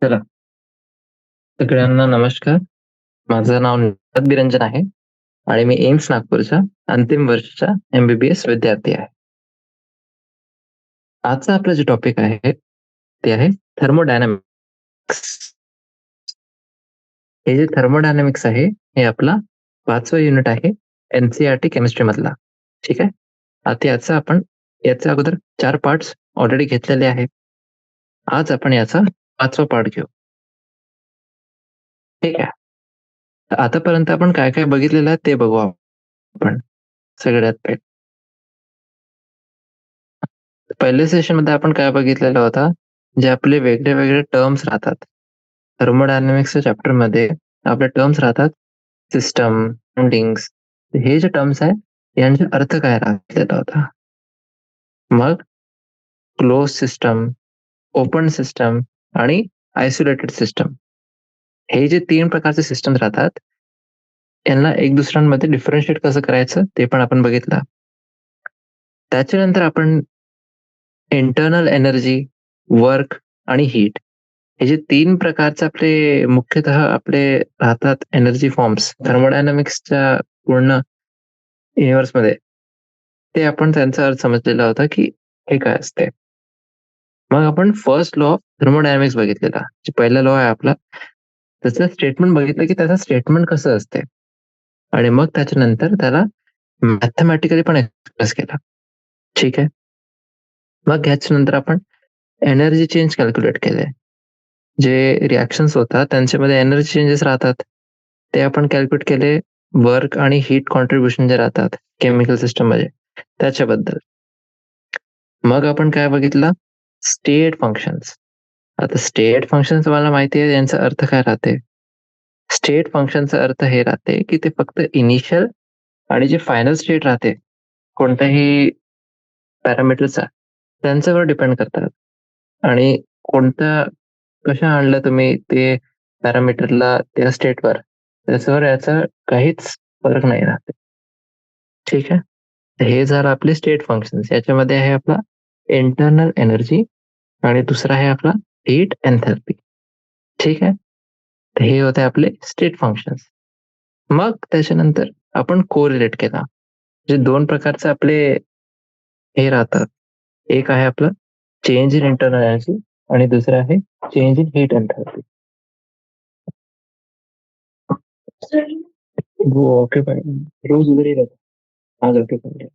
चला, सगळ्यांना नमस्कार. माझं नाव निषाद बिरंजन आहे आणि मी एम्स नागपूरचा अंतिम वर्षाचा MBBS विद्यार्थी आहे. आजचा आपलं जे टॉपिक आहे ते आहे थर्मोडायनामिक्स. हे जे थर्मोडायनामिक्स आहे हे आपला 5वं युनिट आहे NCERT केमिस्ट्री मधला. ठीक आहे. आता याच्या अगोदर 4 पार्ट्स ऑलरेडी घेतलेले आहेत. आज आपण याचा 5वा पार्ट घेऊ. ठीक आहे. तर आतापर्यंत आपण काय काय बघितलेलं आहे ते बघू आपण. सगळ्यात पहिल्या सेशन मध्ये आपण काय बघितलेलं होता, जे आपले वेगळे वेगळे टर्म्स राहतात. थर्मोडायनामिक्सच्या चॅप्टर मध्ये आपले टर्म्स राहतात सिस्टम, सराउंडिंग्स. हे जे टर्म्स आहे यांचे अर्थ काय राहिलेला होता. मग क्लोज सिस्टम, ओपन सिस्टम आणि आयसोलेटेड सिस्टम, हे जे 3 प्रकारचे सिस्टम राहतात यांना एक दुसऱ्यांमध्ये डिफरन्शिएट कसं करायचं ते पण आपण बघितलं. त्याच्यानंतर आपण इंटरनल एनर्जी, वर्क आणि हीट, हे जे 3 प्रकारचे मुख्यतः आपले राहतात एनर्जी फॉर्म्स थर्मोडायनामिक्सच्या पूर्ण युनिव्हर्समध्ये, ते आपण त्यांचा अर्थ समजलेला होता की हे काय असते. मग आपण फर्स्ट लॉ ऑफ थर्मोडायनामिक्स बघितलेला, जे पहिला लॉ आहे आपला, त्याचं स्टेटमेंट बघितलं की त्याचं स्टेटमेंट कसं असते आणि मग त्याच्यानंतर त्याला मॅथमॅटिकली पण एक्सप्रेस केला. ठीक आहे. मग ह्याच्यानंतर आपण एनर्जी चेंज कॅल्क्युलेट केले. जे रिॲक्शन्स होतात त्यांच्यामध्ये एनर्जी चेंजेस राहतात, ते आपण कॅल्क्युलेट केले. वर्क आणि हीट कॉन्ट्रीब्युशन जे राहतात केमिकल सिस्टम मध्ये त्याच्याबद्दल. मग आपण काय बघितलं, स्टेट फंक्शन्स. आता स्टेट फंक्शन तुम्हाला माहिती आहे यांचा अर्थ काय राहते. स्टेट फंक्शनचा अर्थ हे राहते की ते फक्त इनिशियल आणि जे फायनल स्टेट राहते कोणत्याही पॅरामीटरचा, त्यांच्यावर डिपेंड करतात. आणि कोणत्या कशा आणलं तुम्ही ते पॅरामीटरला त्या स्टेटवर, त्याच्यावर याचा काहीच फरक नाही राहते. ठीक आहे. हे झालं आपले स्टेट फंक्शन्स. याच्यामध्ये आहे आपला इंटरनल एनर्जी आणि दुसरा आहे आपला हीट एन्थॅल्पी. ठीक आहे. तर हे होते आपले स्टेट फंक्शन्स. मग त्याच्यानंतर आपण कोरिलेट केला. जे 2 प्रकारचे आपले हे राहतात. एक आहे आपलं चेंज इन इंटरनल एनर्जी आणि दुसरं आहे चेंज इन हीट एन्थॅल्पी. वो ओके रोज उधर ही रहता. आज ओके पाहिजे.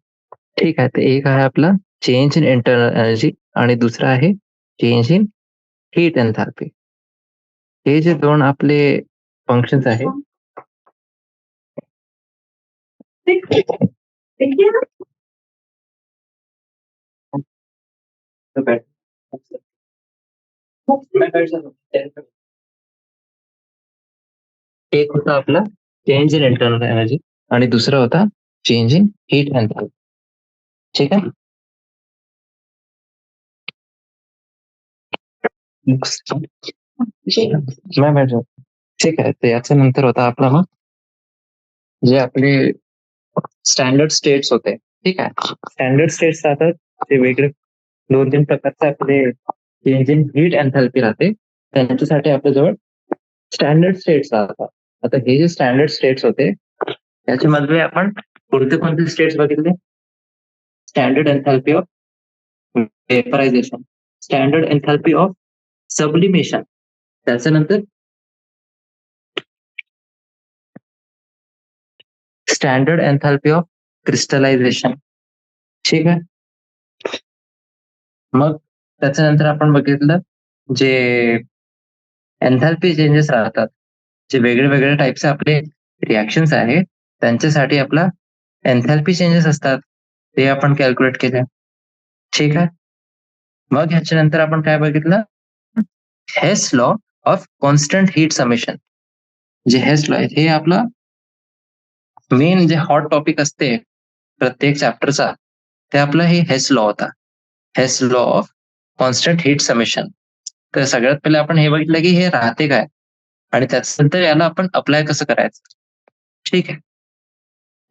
ठीक आहे. तर एक आहे आपला चेंज इन इंटरनल एनर्जी आणि दुसरा आहे चेंज इन हीट एन्थॅल्पी. हे जे 2 आपले फंक्शन्स आहेत. एक होता आपला चेंज इन इंटरनल एनर्जी आणि दुसरा होता चेंज इन हीट एन्थॅल्पी. ठीक आहे. मैं बैठ जाऊ. ठीक आहे. तर याच्या नंतर होता आपला मग जे आपले स्टँडर्ड स्टेट्स होते. ठीक आहे. स्टँडर्ड स्टेट्स राहतात ते वेगळे 2-3 प्रकारचे आपले चेंज इन हीट एन्थॅल्पी राहते. त्यांच्यासाठी आपल्याजवळ स्टँडर्ड स्टेट्स राहतात. आता हे जे स्टँडर्ड स्टेट्स होते त्याच्यामध्ये आपण कोणते कोणते स्टेट्स बघितले. Standard एन्थॅल्पी of vaporisation, standard एन्थॅल्पी of sublimation, त्याच्यानंतर स्टँडर्ड एन्थॅल्पी ऑफ क्रिस्टलायझेशन. ठीक आहे. मग त्याच्यानंतर आपण बघितलं जे एन्थॅल्पी चेंजेस राहतात, जे वेगळे वेगळे टाईपचे आपले रिॲक्शन्स आहेत त्यांच्यासाठी आपला एन्थॅल्पी चेंजेस असतात, ते आपण कॅल्क्युलेट केले. ठीक आहे. मग ह्याच्यानंतर आपण काय बघितलं, Hess law of constant heat summation. जे हेस लॉ आहे हे आपला मेन जे हॉट टॉपिक असते प्रत्येक चॅप्टरचा, ते आपला हे हेस लॉ होता. Hess law of constant heat summation. तर सगळ्यात पहिले आपण हे बघितलं की हे राहते काय आणि त्याच्यानंतर याला आपण अप्लाय कसं करायचं. ठीक आहे.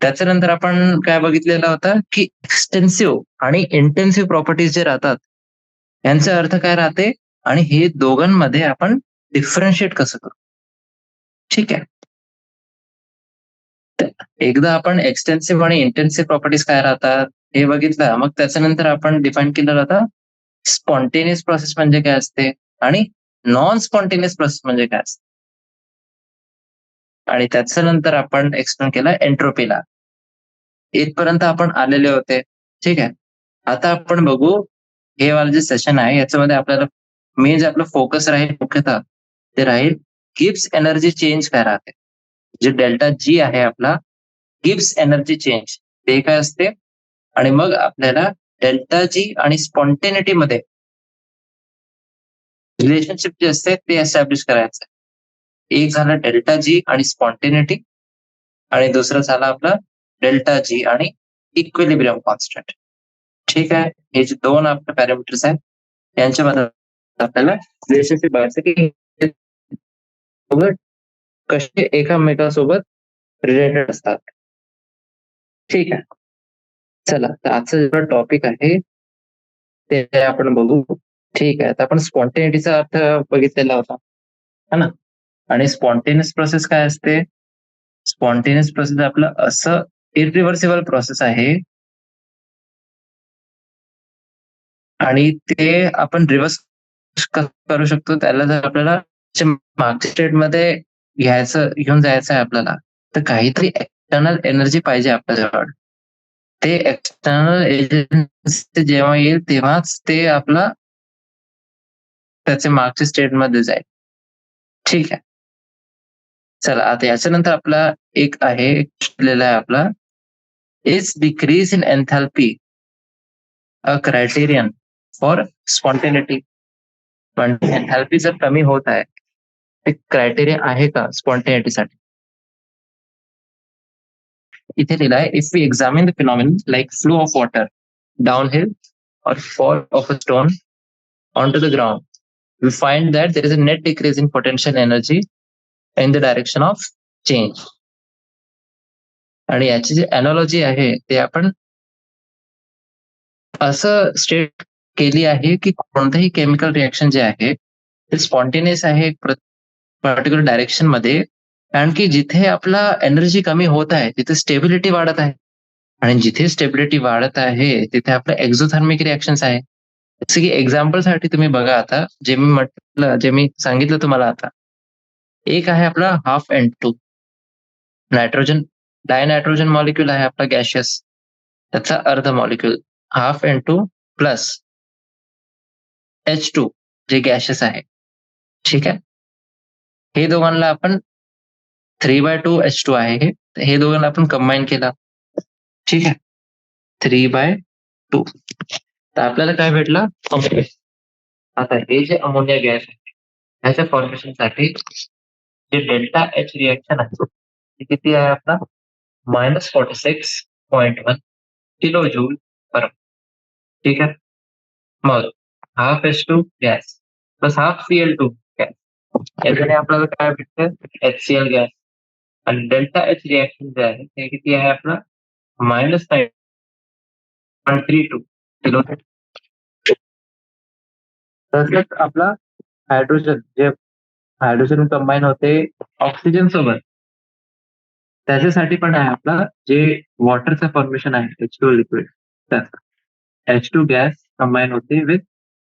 त्याच्यानंतर आपण काय बघितलेलं होतं की एक्सटेन्सिव्ह आणि इंटेन्सिव्ह प्रॉपर्टीज जे राहतात यांचा अर्थ काय राहते आणि हे दोघांमध्ये आपण डिफरन्शिएट कसं करू. ठीक आहे. एकदा आपण एक्सटेन्सिव्ह आणि इंटेन्सिव्ह प्रॉपर्टीज काय राहतात हे बघितलं, मग त्याच्यानंतर आपण डिफाईन केलं जातं स्पॉन्टेनियस प्रोसेस म्हणजे काय असते आणि नॉन स्पॉन्टेनियस प्रोसेस म्हणजे काय असते. आणि त्याच्यानंतर आपण एक्सप्लेन केलं एंट्रोपीला. इथपर्यंत आपण आलेले होते. ठीक आहे. आता आपण बघू हे वालं जे सेशन आहे याच्यामध्ये आपल्याला मेन जे आपलं फोकस राहील मुख्यतः ते राहील गिब्स एनर्जी चेंज काय राहते. जे डेल्टा जी आहे आपला गिब्स एनर्जी चेंज ते काय असते आणि मग आपल्याला डेल्टा जी आणि स्पॉन्टेनिटी मध्ये रिलेशनशिप जे असते ते एस्टॅब्लिश करायचं. एक झालं डेल्टा जी आणि स्पॉन्टेनिटी आणि दुसरं झालं आपलं डेल्टा जी आणि इक्विलिब्रियम कॉन्स्टंट. ठीक आहे. हे जे दोन आपले पॅरामीटर्स आहेत यांच्यामध्ये आपल्याला रिलेशनशिप बघायचं की कसे एकामेकांसोबत रिलेटेड असतात. ठीक आहे. चला तर आजचा जो टॉपिक आहे ते आपण बघू. ठीक आहे. तर आपण स्पॉन्टेनिटीचा अर्थ बघितलेला होता है ना. आणि स्पॉन्टेनियस प्रोसेस काय असते. स्पॉन्टेनियस प्रोसेस आपलं असं इरिव्हर्सिबल प्रोसेस आहे आणि ते आपण रिव्हर्स करू शकतो. त्याला जर आपल्याला मागच्या स्टेटमध्ये घेऊन जायचं आहे आपल्याला, तर काहीतरी एक्सटर्नल एनर्जी पाहिजे आपल्याजवळ. ते एक्सटर्नल एनर्जी जेव्हा येईल तेव्हाच ते आपला त्याच्या मागच्या स्टेटमध्ये जाईल. ठीक आहे. चला आता याच्यानंतर आपला एक आहे आपला is decrease in एन्थॅल्पी a criterion for spontaneity. पण एन्थॅल्पी जर कमी होत आहे ते क्रायटेरिया आहे का स्पॉन्टेनिटीसाठी. इथे लिहिलं आहे if we examine the phenomenon like flow of water downhill or fall of a stone onto the ground, we find that there is a net decrease in potential energy in the direction of change. आणि याची जी analogy आहे ते आपण असं state केली आहे की कोणतंही केमिकल रिएक्शन जे आहे ते स्पॉन्टेनियस आहे पर्टिक्युलर डायरेक्शन मध्ये. कारण की जिथे आपला एनर्जी कमी होत आहे तिथे स्टेबिलिटी वाढत आहे आणि जिथे स्टेबिलिटी वाढत आहे तिथे आपलं एक्झोथर्मिक रिएक्शन्स आहे. जसं की एक्झाम्पल साठी तुम्ही बघा आता जे मी सांगितलं तुम्हाला आता. एक आहे आपला हाफ N2 नायट्रोजन डायनायट्रोजन मॉलिक्यूल आहे आपला गॅशियस त्याचा अर्ध molecule half N2 plus H2 जे गॅशियस आहे. ठीक आहे. हे दोघांना आपण 3/2 H2 आहे हे दोघांना आपण कंबाईन केला. ठीक आहे. 3/2 तर आपल्याला काय भेटलं अमोनिया. आता हे जे अमोनिया गॅस आहे ह्याच्या फॉर्मेशनसाठी जे डेल्टा एच रिएक्शन आहे ते किती आहे आपला -46.1 किलो जूल पर. ठीक आहे. मग half H2 gas plus half Cl2 gas याच्याने आपल्याला काय भेटतं HCl गॅस आणि डेल्टा एच रिएक्शन जे आहे ते किती आहे आपलं -9.32 किलो. तसंच आपला हायड्रोजन कंबाईन होते ऑक्सिजन सोबत त्याच्यासाठी पण आहे आपला जे वॉटरचं फॉर्मेशन आहे H2 लिक्विड त्याचा H2 गॅस कंबाईन होते with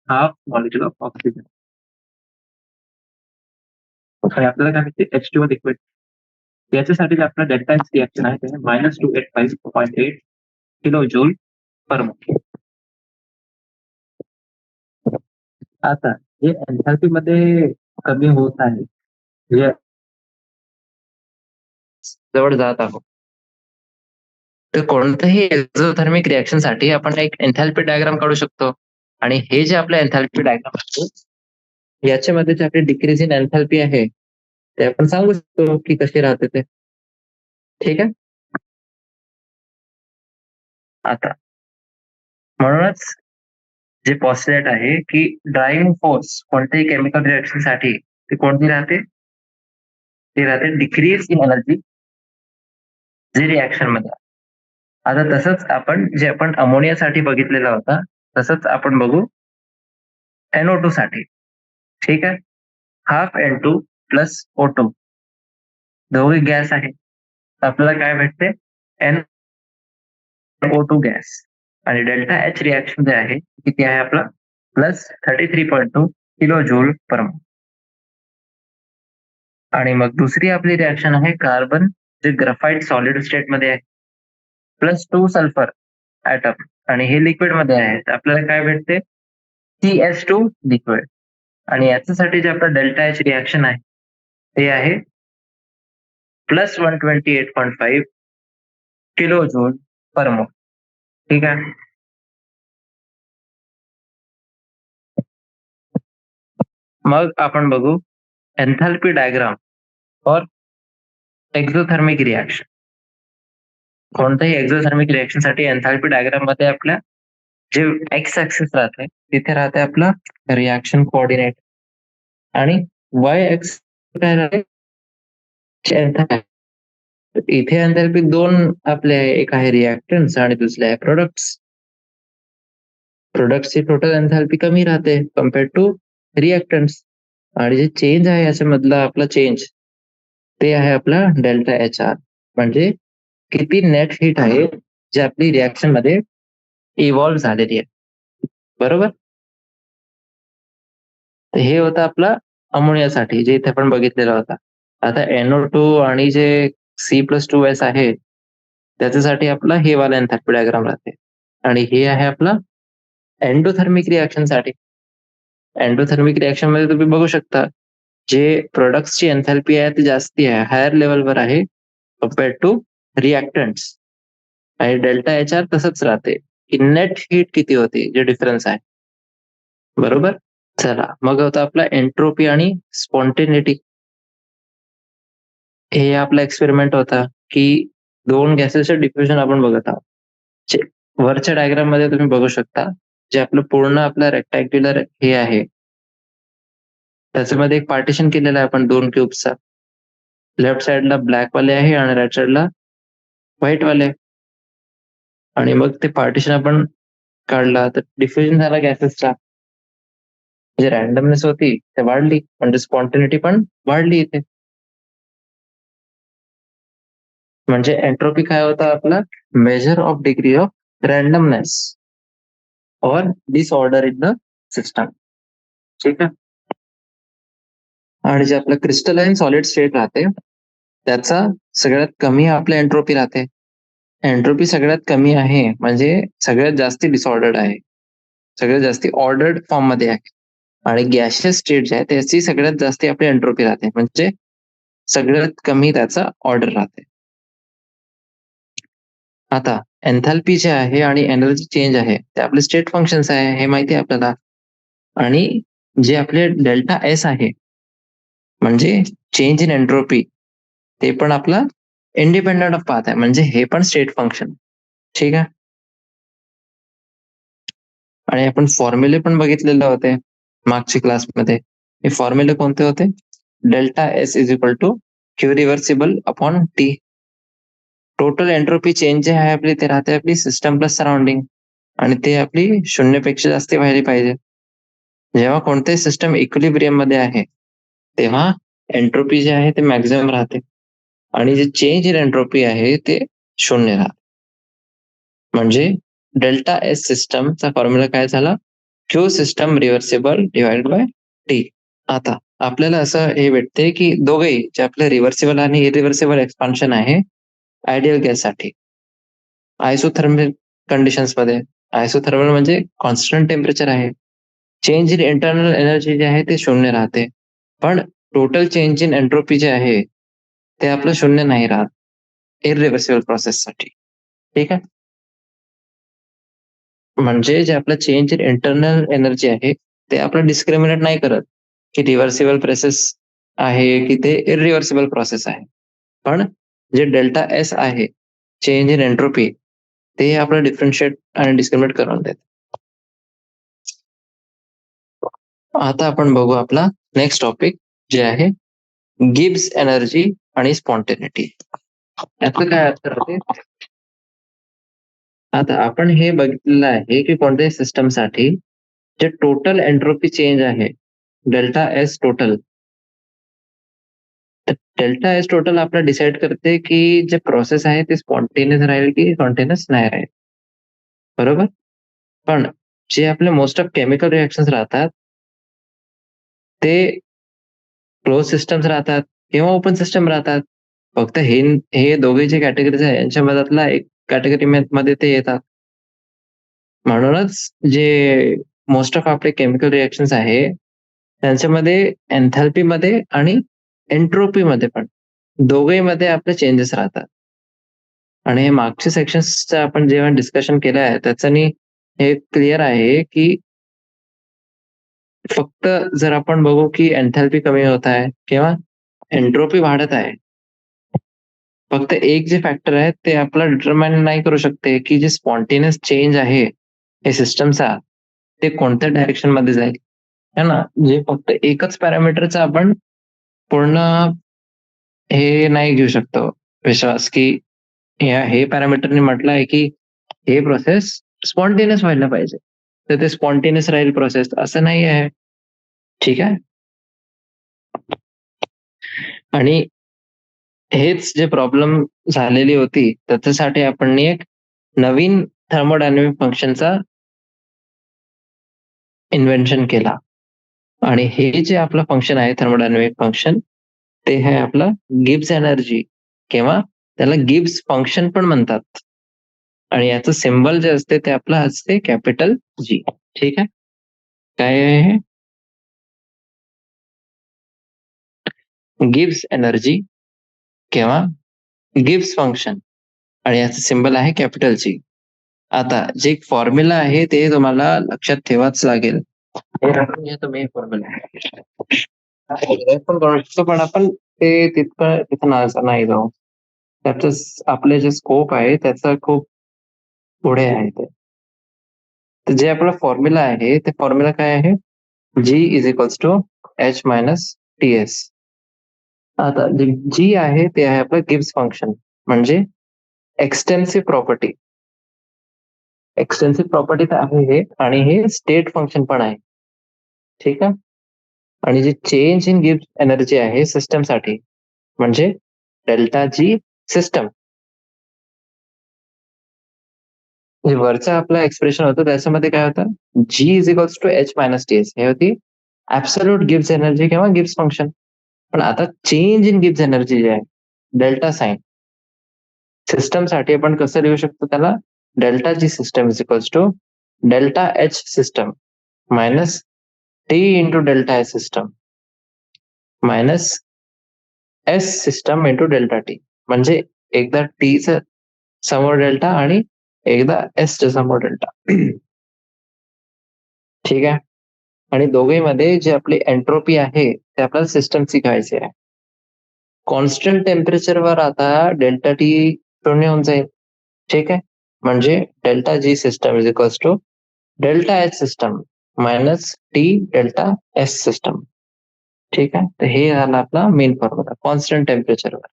half molecule of oxygen आणि आपल्याला काय माहिती H2 लिक्विड. याच्यासाठी आपला डेल्टा एच रिएक्शन आहे ते -285.8 किलो जूल पर मोल. आता हे एन्थॅल्पी मध्ये कमी होत आहे जे जवळ जात आहोत. तर कोणत्याही एक्झोथर्मिक रिएक्शन साठी आपण एक एन्थॅल्पी डायग्राम काढू शकतो आणि हे जे आपलं एन्थॅल्पी डायग्राम आहे याच्यामध्ये जे आपली डिक्रीज इन एन्थॅल्पी आहे ते आपण सांगू शकतो की कशी राहते ते. ठीक आहे. आता म्हणूनच जे पॉस्टुलेट आहे की ड्रायव्हिंग फोर्स कोणत्याही केमिकल रिएक्शन साठी ती कोणती राहते ती राहते डिक्रीज इन एनर्जी जे रिएक्शन मध्ये. आता तसंच आपण जे आपण अमोनियासाठी बघितलेला होता तसंच आपण बघू NO2 साठी. ठीक आहे. हाफ N2 प्लस O2 दोघे गॅस आहे. आपल्याला काय भेटते? NO2 gas. आणि डेल्टा एच रिॲक्शन जे आहे किती आहे आपला? प्लस 33.2 किलो जूल पर मोल. आणि मग दुसरी आपली रिॲक्शन आहे कार्बन जे ग्राफाइट सॉलिड स्टेट मध्ये आहे प्लस 2 सल्फर ॲटम आणि हे लिक्विड मध्ये आहे. आपल्याला काय भेटते? CS2 liquid. आणि याच्यासाठी जे आपलं डेल्टा एच रिॲक्शन आहे ते आहे प्लस 128.5 किलो जूल पर मोल. ठीक आहे. मग आपण बघू enthalpy diagram for exothermic reaction. कोणत्याही एक्झोथर्मिक रिॲक्शन साठी एन्थाल्पी डायग्राम मध्ये आपल्या जे एक्स ऍक्सिस राहते तिथे राहते आपला रिॲक्शन कोऑर्डिनेट आणि वाय एक्स काय राहते? इथे एन्थाल्पी दोन आपले एक आहे रिॲक्टन्स आणि दुसरे आहे प्रोडक्ट्स. प्रोडक्ट्सची टोटल एन्थाल्पी कमी राहते कम्पेअर्ड टू रिॲक्टन्ट्स. आणि जे चेंज आहे याच्यामधला आपला चेंज ते आहे आपला डेल्टा एच आर. म्हणजे किती नेट हीट आहे जे आपली रिॲक्शन मध्ये इव्हॉल्व्ह झालेली आहे. बरोबर. तर हे होतं आपला अमोनियासाठी जे इथे आपण बघितलेला होता. आता NO2 आणि जे C+2S आहे त्याच्यासाठी आपला हे वाला एन्थाल्पी डायग्राम राहते. आणि हे आहे आपला एंडोथर्मिक रिॲक्शन साठी. एंडोथर्मिक रिॲक्शन मध्ये तुम्ही बघू शकता जे प्रोडक्ट्सची एन्थाल्पी आहे ती जास्ती आहे, हायर लेवलवर आहे कम्पेअर्ड टू रिॲक्टंट्स. आणि डेल्टा एच आर तसंच राहते की नेट हीट किती होती जे डिफरन्स आहे. बरोबर. चला मग होता आपला एंट्रोपी आणि स्पॉन्टेनिटी. हे आपला एक्सपेरिमेंट होता की दोन गॅसेसचं डिफ्युजन आपण बघत आहोत. वरच्या डायग्राम मध्ये तुम्ही बघू शकता जे आपलं पूर्ण आपला रेक्टँग्युलर हे आहे त्याच्यामध्ये एक पार्टिशन केलेलं आहे आपण दोन क्यूबचा. लेफ्ट साइडला ब्लॅक वाले आहे आणि राईट साइडला व्हाईट वाले. आणि मग ते पार्टिशन आपण काढला तर डिफ्युजन झाला गॅसेसचा. जे रॅन्डमनेस होती ते वाढली म्हणजे स्पॉन्टेनिटी पण वाढली इथे. म्हणजे एंट्रोपी काय होता आपला? Measure of degree of randomness और डिसऑर्डर इन द सिस्टम. ठीक आहे. आणि जे आपलं क्रिस्टलाइन सॉलिड स्टेट राहते त्याचा सगळ्यात कमी आपल्या एंट्रोपी राहते. एंट्रोपी सगळ्यात कमी आहे म्हणजे सगळ्यात जास्ती डिसऑर्डर्ड आहे, सगळ्यात जास्ती ऑर्डर्ड फॉर्म मध्ये आहे. आणि गॅशियस स्टेट जे आहे त्याची सगळ्यात जास्ती आपली एंट्रोपी राहते म्हणजे सगळ्यात कमी त्याचा ऑर्डर राहते. आता एन्थाल्पी जे आहे आणि एनर्जी चेंज आहे ते आपले स्टेट फंक्शन्स आहे हे माहिती आहे आपल्याला. आणि जे आपले डेल्टा एस आहे म्हणजे चेंज इन एंट्रोपी ते पण आपला इंडिपेंडंट ऑफ पाथ आहे म्हणजे हे पण स्टेट फंक्शन. ठीक आहे. आणि आपण फॉर्म्युले पण बघितलेले होते मागच्या क्लासमध्ये. हे फॉर्म्युले कोणते होते? Delta S is equal to Q reversible upon T. Total entropy change जे आहे आपली ते राहते आपली सिस्टम प्लस सराउंडिंग आणि ते आपली शून्यपेक्षा जास्त व्हायला पाहिजे. जेव्हा कोणतेही सिस्टम इक्विलिब्रियम मध्ये आहे तेव्हा एंट्रोपी जे आहे ते मॅक्झिमम राहते आणि जे चेंज इन एंट्रोपी आहे ते शून्य राहते. म्हणजे डेल्टा एस सिस्टमचा फॉर्म्युला काय झाला? Q system reversible divide by T. आता आपल्याला असं हे भेटते की दोघेही जे आपलं रिव्हर्सिबल आणि इरिव्हर्सिबल एक्सपान्शन आहे आयडियल गॅस साठी आयसोथर्मल कंडिशन्स मध्ये. आयसोथर्मल म्हणजे कॉन्स्टंट टेम्परेचर आहे. चेंज इन इंटरनल एनर्जी जे आहे ते शून्य राहते पण टोटल चेंज इन एंट्रोपी जे आहे ते आपलं शून्य नाही राहत इरिव्हर्सिबल प्रोसेस साठी. ठीक आहे. म्हणजे जे आपलं चेंज इन इंटरनल एनर्जी आहे ते आपलं डिस्क्रिमिनेट नाही करत की रिव्हर्सिबल प्रोसेस आहे की ते इरिव्हर्सिबल प्रोसेस आहे. पण जे डेल्टा एस आहे चेंज इन एंट्रोपी ते आपलं डिफरन्शिएट आणि डिस्क्रिमिनेट करून देत. आता आपण बघू आपला नेक्स्ट टॉपिक जे आहे गिब्स एनर्जी आणि स्पॉन्टेनिटी. याचं काय अर्थ राहते? आता आपण हे बघितलेलं आहे की कोणत्याही सिस्टमसाठी जे टोटल एंट्रोपी चेंज आहे डेल्टा एस टोटल, तर डेल्टा एस टोटल आपला डिसाईड करते की जे प्रोसेस आहे ते स्पॉन्टेनियस राहील की स्पॉन्टेनियस नाही राहील, बरोबर. पण जे आपले मोस्ट ऑफ केमिकल रिएक्शन्स राहतात ते क्लोज सिस्टम्स राहतात किंवा ओपन सिस्टम राहतात. फक्त हे हे दोघे जे कॅटेगरीज आहे यांच्या मधातला एक कॅटेगरी मध्ये ते येतात. म्हणूनच जे मोस्ट ऑफ आपले केमिकल रिएक्शन्स आहे त्यांच्यामध्ये एन्थॅल्पी मध्ये आणि एंट्रोपी मध्ये पण दोघे मध्ये आपले चेंजेस राहतात. आणि हे मागच्या सेक्शन्सचं आपण जेव्हा डिस्कशन केलं आहे त्याच्यानी हे क्लिअर आहे की फक्त जर आपण बघू की एन्थॅल्पी कमी होत आहे किंवा एंट्रोपी वाढत आहे, फक्त एक जे फॅक्टर आहे ते आपला डिटरमाइन नाही करू शकते की जे स्पॉन्टेनियस चेंज आहे हे सिस्टमचा ते कोणत्या डायरेक्शन मध्ये जाईल, है ना. जे फक्त एकच पॅरामीटरचा आपण पूर्ण हे नाही घेऊ शकतो विश्वास की हे पॅरामीटरने म्हटलं आहे की हे प्रोसेस स्पॉन्टेनियस व्हायला पाहिजे, तर ते स्पॉन्टेनियस राहील प्रोसेस असं नाही आहे. ठीक आहे. आणि हेच जे प्रॉब्लेम झालेली होती त्याच्यासाठी आपण एक नवीन थर्मोडायनॅमिक फंक्शनचा इन्व्हेन्शन केला. आणि हे जे आपलं फंक्शन आहे थर्मोडायनॅमिक फंक्शन ते आहे आपलं गिब्स एनर्जी किंवा त्याला गिब्स फंक्शन पण म्हणतात. आणि याचं सिम्बल जे असते ते आपलं असते कॅपिटल जी. ठीक आहे. काय आहे? गिब्स एनर्जी किंवा गिब्स फंक्शन आणि याचं सिम्बल आहे कॅपिटल जी. आता जे फॉर्म्युला आहे ते तुम्हाला लक्षात ठेवाच लागेल. हे राखून घ्या तुम्ही फॉर्म्युला पण करू शकतो, पण आपण ते तिथं नाही जाऊ. त्याच आपले जे स्कोप आहे त्याचं खूप पुढे आहे ते. तर जे आपला फॉर्म्युला आहे ते फॉर्म्युला काय आहे? G is equals to H minus T S. आता जे जी आहे ते आहे आपलं गिब्स फंक्शन म्हणजे एक्सटेन्सिव्ह प्रॉपर्टी. एक्सटेन्सिव्ह प्रॉपर्टी तर आहे हे, आणि हे स्टेट फंक्शन पण आहे. ठीक आहे. आणि जे चेंज इन गिब्स एनर्जी आहे सिस्टमसाठी म्हणजे डेल्टा जी सिस्टम. वरचा आपला एक्सप्रेशन होतं त्याच्यामध्ये काय होतं? G is equals to H minus T S हे होती ऍब्सोल्यूट गिब्स एनर्जी किंवा गिब्स फंक्शन. पण आता चेंज इन गिब्स एनर्जी जे आहे डेल्टा साइन सिस्टमसाठी आपण कसं लिहू शकतो त्याला? Delta G system is equals to delta H system minus T into delta H system minus S system into delta T. म्हणजे एकदा टीचं समोर डेल्टा आणि एकदा एसच्या समोर डेल्टा. ठीक आहे. आणि दोघेमध्ये जे आपली एंट्रोपी आहे ते आपल्याला सिस्टम शिकायचे आहे. कॉन्स्टंट टेम्परेचरवर आता डेल्टा टी शून्य होऊन जाईल. ठीक आहे. म्हणजे delta G system is equals to delta H system minus T delta S system. ठीक आहे. तर हे झालं आपला मेन फॉर्म्युला कॉन्स्टंट टेम्परेचरवर.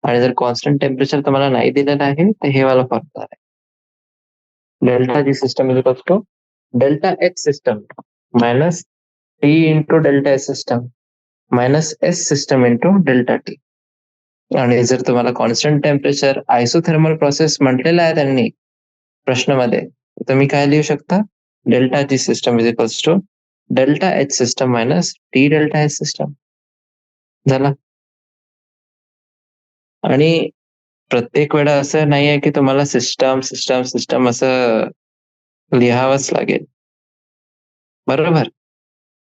आणि जर कॉन्स्टंट टेम्परेचर तुम्हाला नाही दिलेलं आहे तर हे वाला फॉर्म्युला आहे. Delta G system is equals to delta H system minus T into delta S system minus S system into delta T. आणि जर तुम्हाला कॉन्स्टंट टेम्परेचर आयसोथर्मल प्रोसेस म्हटलेलं आहे त्यांनी प्रश्नामध्ये, तुम्ही काय लिहू शकता? Delta G system is equals to delta H system minus T delta H system झाला. आणि प्रत्येक वेळा असं नाही आहे की तुम्हाला सिस्टम सिस्टम सिस्टम असं लिहावंच लागेल, बरोबर.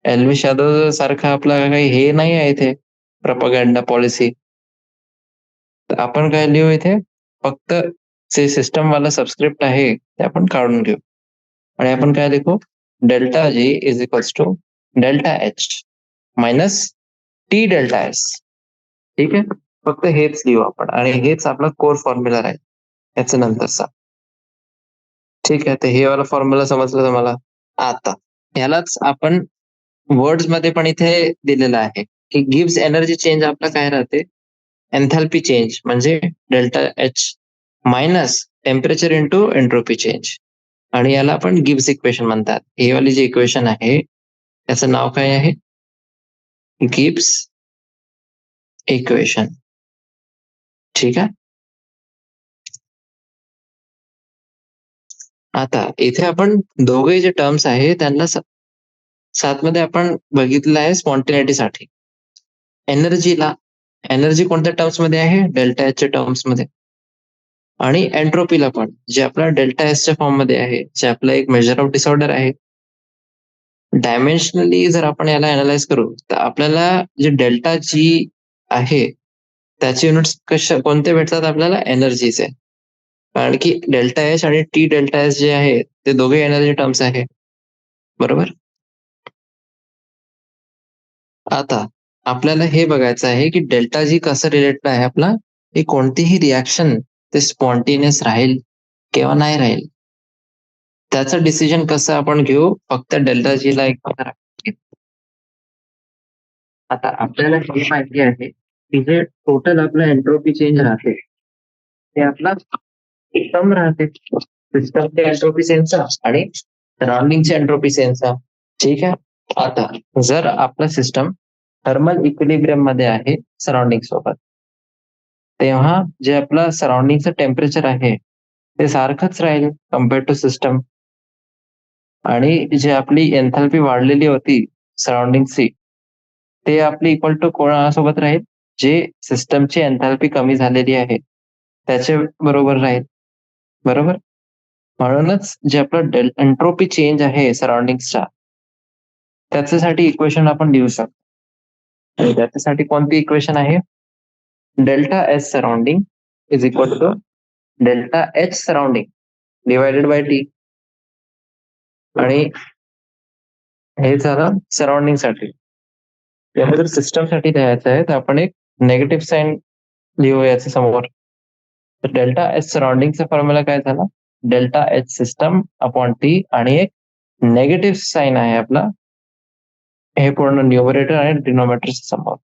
एल व्ही यादव सारखा आपला काही हे नाही आहे इथे प्रोपगंडा पॉलिसी. तर आपण काय लिहू इथे? फक्त जे सिस्टम वाला सबस्क्रिप्ट आहे ते आपण काढून घेऊ आणि आपण काय लिखू? Delta G is equals to delta H minus T delta S. ठीक आहे. फक्त हेच लिहू आपण आणि हेच आपला कोर फॉर्म्युला आहे याच्या नंतरचा. ठीक आहे. तर हे वाला फॉर्म्युला समजलं तुम्हाला? आता ह्यालाच आपण वर्ड्स मध्ये पण इथे दिलेलं आहे की गिव्स एनर्जी चेंज आपला काय राहते? एन्थॅल्पी चेंज म्हणजे delta H minus temperature into entropy change. आणि याला आपण गिब्स इक्वेशन म्हणतात. हे वाली जी इक्वेशन आहे त्याचं नाव काय आहे? Gibbs equation. ठीक आहे. आता इथे आपण दोघे जे टर्म्स आहे त्यांना सातमध्ये आपण बघितलं आहे स्पॉन्टिनिटीसाठी. एनर्जी कोणत्या टर्म्स मध्ये आहे? डेल्टा एचच्या टर्म्स मध्ये. आणि एंट्रोपीला पण, जे आपला डेल्टा एसच्या फॉर्म मध्ये आहे, जे आपला एक मेजर ऑफ डिसऑर्डर आहे. डायमेन्शनली जर आपण याला अनालाइज करू तर आपल्याला जे डेल्टा जी आहे त्याचे युनिट्स कोणते भेटतात आपल्याला? एनर्जीचे. कारण की डेल्टा एच आणि टी डेल्टा एस जे आहे ते दोघे एनर्जी टर्म्स आहे. बरोबर. आता आपल्याला हे बघायचं आहे की डेल्टा जी कसं रिलेटेड आहे आपला, की कोणतीही रिॲक्शन ते स्पॉन्टेनियस राहील किंवा नाही राहील, त्याचं डिसिजन कसं आपण घेऊ, फक्त डेल्टा जी ला एक. आता आपल्याला हे माहिती आहे की जे टोटल आपलं एंट्रोपी चेंज राहते ते आपला सिस्टम राहते, सिस्टमच्या एंट्रोपी चेंजचा आणि सराउंडिंगच्या एंट्रोपी चेंजचा. ठीक आहे. आता जर आपला सिस्टम थर्मल इक्विलिब्रियम मध्ये आहे सराउंडिंग सोबत, तेव्हा जे आपलं सराउंडिंगचं टेम्परेचर आहे ते सारखंच राहील कम्पेअर्ड टू सिस्टम. आणि जे आपली एन्थॅल्पी वाढलेली होती सराउंडिंगची, ते आपली इक्वल टू कोणासोबत राहील? जे सिस्टमची एन्थॅल्पी कमी झालेली आहे त्याच्या बरोबर राहील. बरोबर. म्हणूनच जे आपलं एंट्रोपी चेंज आहे सराउंडिंगचा, त्याच्यासाठी इक्वेशन आपण लिहू शकतो. आणि त्याच्यासाठी कोणती इक्वेशन आहे? Delta S surrounding is equal to delta H surrounding divided by T. आणि हे झालं सराउंडिंग साठी. याला जर सिस्टम साठी लिहायचं आहे तर आपण एक नेगेटिव्ह साइन लिहू याच्या समोर. तर डेल्टा एच सराउंडिंगचा फॉर्म्युला काय झाला? Delta H system upon T आणि एक नेगेटिव्ह साइन आहे आपला, हे पूर्ण न्यूमरेटर आणि डिनोमिनेटर समोर.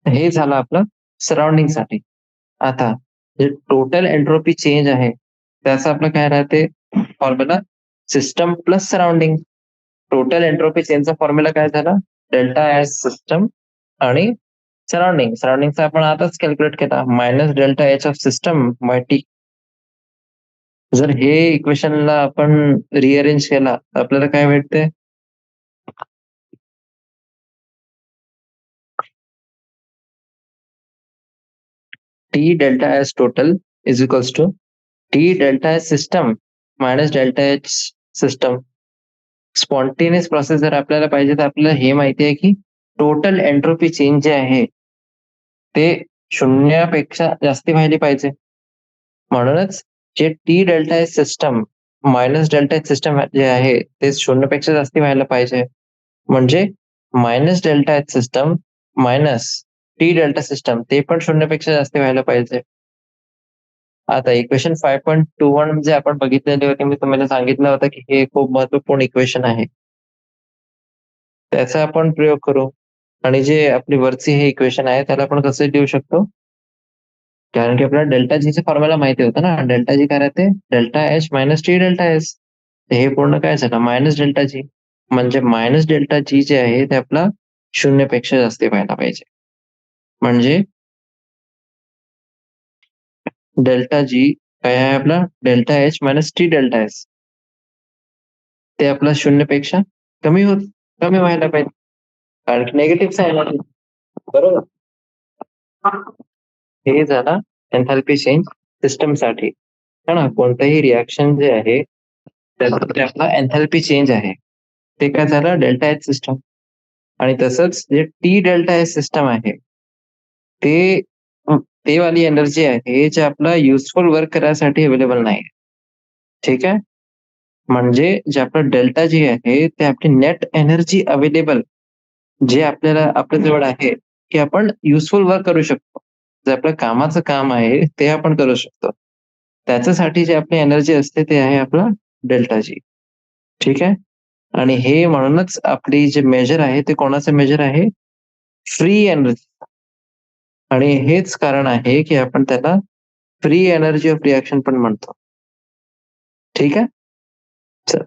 हे झालं आपलं सराउंडिंग साठी. आता जे टोटल एंट्रोपी चेंज आहे त्याचं आपलं काय राहते formula? System plus surrounding. Total entropy चेंजचा फॉर्म्युला काय झाला? डेल्टा एच सिस्टम आणि सराउंडिंगचा आपण आताच कॅल्क्युलेट केला, minus delta H of system by T. जर हे इक्वेशनला आपण रिअरेंज केला तर आपल्याला काय भेटते? T delta H total is equals to T delta H system minus delta H system. Spontaneous process जर आपल्याला पाहिजे तर आपल्याला हे माहिती आहे की टोटल एंट्रोपी चेंज जे आहे ते शून्यापेक्षा जास्ती व्हायला पाहिजे. म्हणूनच जे T delta H system minus delta H system जे आहे ते शून्यपेक्षा जास्ती व्हायला पाहिजे. म्हणजे minus delta H system minus T delta system ते पण शून्यपेक्षा जास्ती व्हायला पाहिजे. आता इक्वेशन 5.21 जे आपण बघितलेले होते, मी तुम्हाला सांगितलं होतं की हे खूप महत्वपूर्ण इक्वेशन आहे. त्याचा आपण प्रयोग करू. आणि जे आपली वरची हे इक्वेशन आहे त्याला आपण कसं लिहू शकतो? कारण की आपल्याला डेल्टा जीचे फॉर्म्युला माहिती होतं ना, डेल्टा जी काय राहते? Delta H minus T delta S. हे पूर्ण काय झालं? Minus delta G. म्हणजे मायनस डेल्टा जी जे आहे ते आपला शून्यपेक्षा जास्त व्हायला पाहिजे. म्हणजे डेल्टा जी काय आहे आपला? Delta H minus T delta S. ते आपला शून्यपेक्षा कमी व्हायला पाहिजे, कारण की निगेटिव्ह साइन आहे. बरोबर. हे झाला एन्थॅल्पी चेंज सिस्टमसाठी. है ना. कोणतंही रिॲक्शन जे आहे त्यासाठी आपला एन्थॅल्पी चेंज आहे ते काय झालं? Delta H system. आणि तसंच जे टी डेल्टा एच सिस्टम आहे ते ते वाली एनर्जी आहे जे आपला युजफुल वर्क करायसाठी अवेलेबल नाही. ठीक आहे. म्हणजे जे आपलं डेल्टा जी आहे ते आपली नेट एनर्जी अवेलेबल जे आपल्याला आपल्या जवळ आहे की आपण युजफुल वर्क करू शकतो, जे आपलं कामाचं काम आहे ते आपण करू शकतो, त्याच्यासाठी जे आपली एनर्जी असते ते आहे आपला डेल्टा जी. ठीक आहे. आणि हे म्हणूनच आपली जे मेजर आहे ते कोणाचं मेजर आहे? Free energy. आणि हेच कारण आहे की आपण त्याला फ्री एनर्जी ऑफ रिॲक्शन पण म्हणतो. ठीक आहे. चल.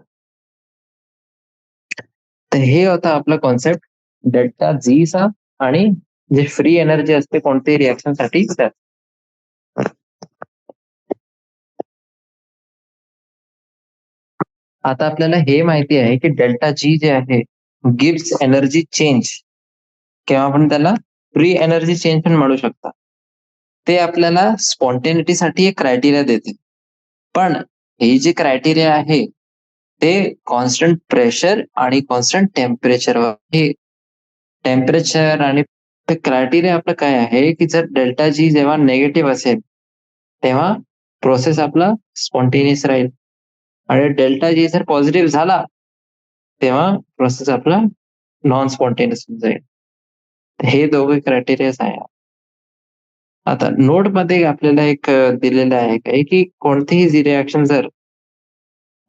तर हे होता आपला कॉन्सेप्ट डेल्टा जी चा आणि जे फ्री एनर्जी असते कोणत्याही रिएक्शन साठी त्यात. आता आपल्याला हे माहिती आहे की डेल्टा जी जे आहे गिव्स एनर्जी चेंज किंवा आपण त्याला फ्री एनर्जी चेंज पण म्हणू शकता. ते आपल्याला स्पॉन्टेनिटी साठी एक क्रायटेरिया देते. पण हे जे क्रायटेरिया आहे ते कॉन्स्टंट प्रेशर आणि कॉन्स्टंट टेम्परेचरवर हे टेम्परेचर आणि ते क्रायटेरिया आपलं काय आहे की जर डेल्टा जी जेव्हा नेगेटिव्ह असेल तेव्हा प्रोसेस आपला स्पॉन्टेनियस राहील आणि डेल्टा जी जर पॉझिटिव्ह झाला तेव्हा प्रोसेस आपला नॉन स्पॉन्टेनियस होऊन जाईल. हे दोघे क्रायटेरियाज आहे. आता नोट मध्ये आपल्याला एक दिलेलं आहे काय की कोणतीही रिॲक्शन जर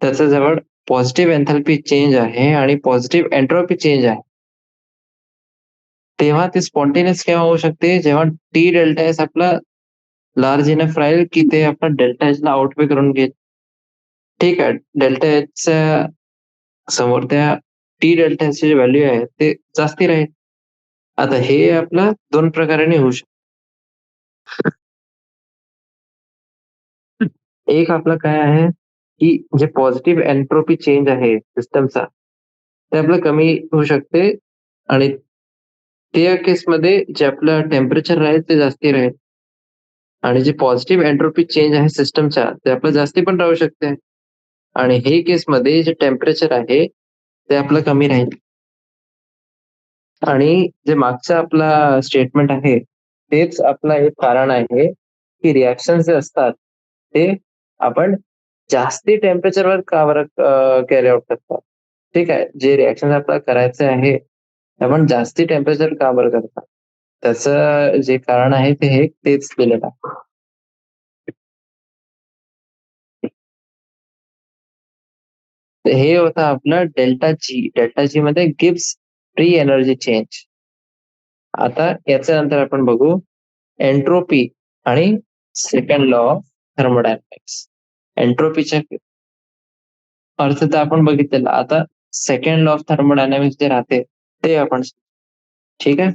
त्याच्या जवळ पॉझिटिव्ह एन्थॅल्पी चेंज आहे आणि पॉझिटिव्ह एंट्रोपी चेंज आहे तेव्हा ते स्पॉन्टेनियस केव्हा होऊ शकते जेव्हा टी डेल्टा एस आपला लार्ज इनफ राहील की ते आपला डेल्टा एच ला आउटवे करून घेईल. ठीक आहे, डेल्टा एचच्या समोर त्या टी डेल्टा एच ची व्हॅल्यू आहे ते जास्ती राहील. आता हे आपलं दोन प्रकाराने होऊ शकतं. एक आपलं काय आहे की जे पॉझिटिव्ह एन्ट्रोपी चेंज आहे सिस्टमचा ते आपलं कमी होऊ शकते आणि त्या केसमध्ये जे आपलं टेम्परेचर राहील ते जास्ती राहील आणि जे पॉझिटिव्ह एन्ट्रोपी चेंज आहे सिस्टमच्या ते आपलं जास्ती पण राहू शकते आणि हे केसमध्ये जे टेम्परेचर आहे ते आपलं कमी राहील. आणि जे मागचं आपला स्टेटमेंट आहे तेच आपलं एक कारण आहे की रिॲक्शन जे असतात ते आपण जास्ती टेम्परेचरवर का बरं कॅरी आउट करतात. ठीक आहे, जे रिॲक्शन आपल्याला करायचं आहे ते आपण जास्ती टेम्परेचर का बरं करतात त्याचं जे कारण आहे ते हे तेच दिलेलं आहे. तर हे होतं आपलं डेल्टा जी मध्ये गिव्स फ्री एनर्जी चेंज. आता याच्या नंतर आपण बघू एंट्रोपी आणि सेकंड लॉ ऑफ थर्मोडायनॅमिक्स. एंट्रोपीच्या अर्थ तर आपण बघितलेला. आता सेकंड लॉ ऑफ थर्मोडायनॅमिक्स जे राहते ते आपण ठीक आहे.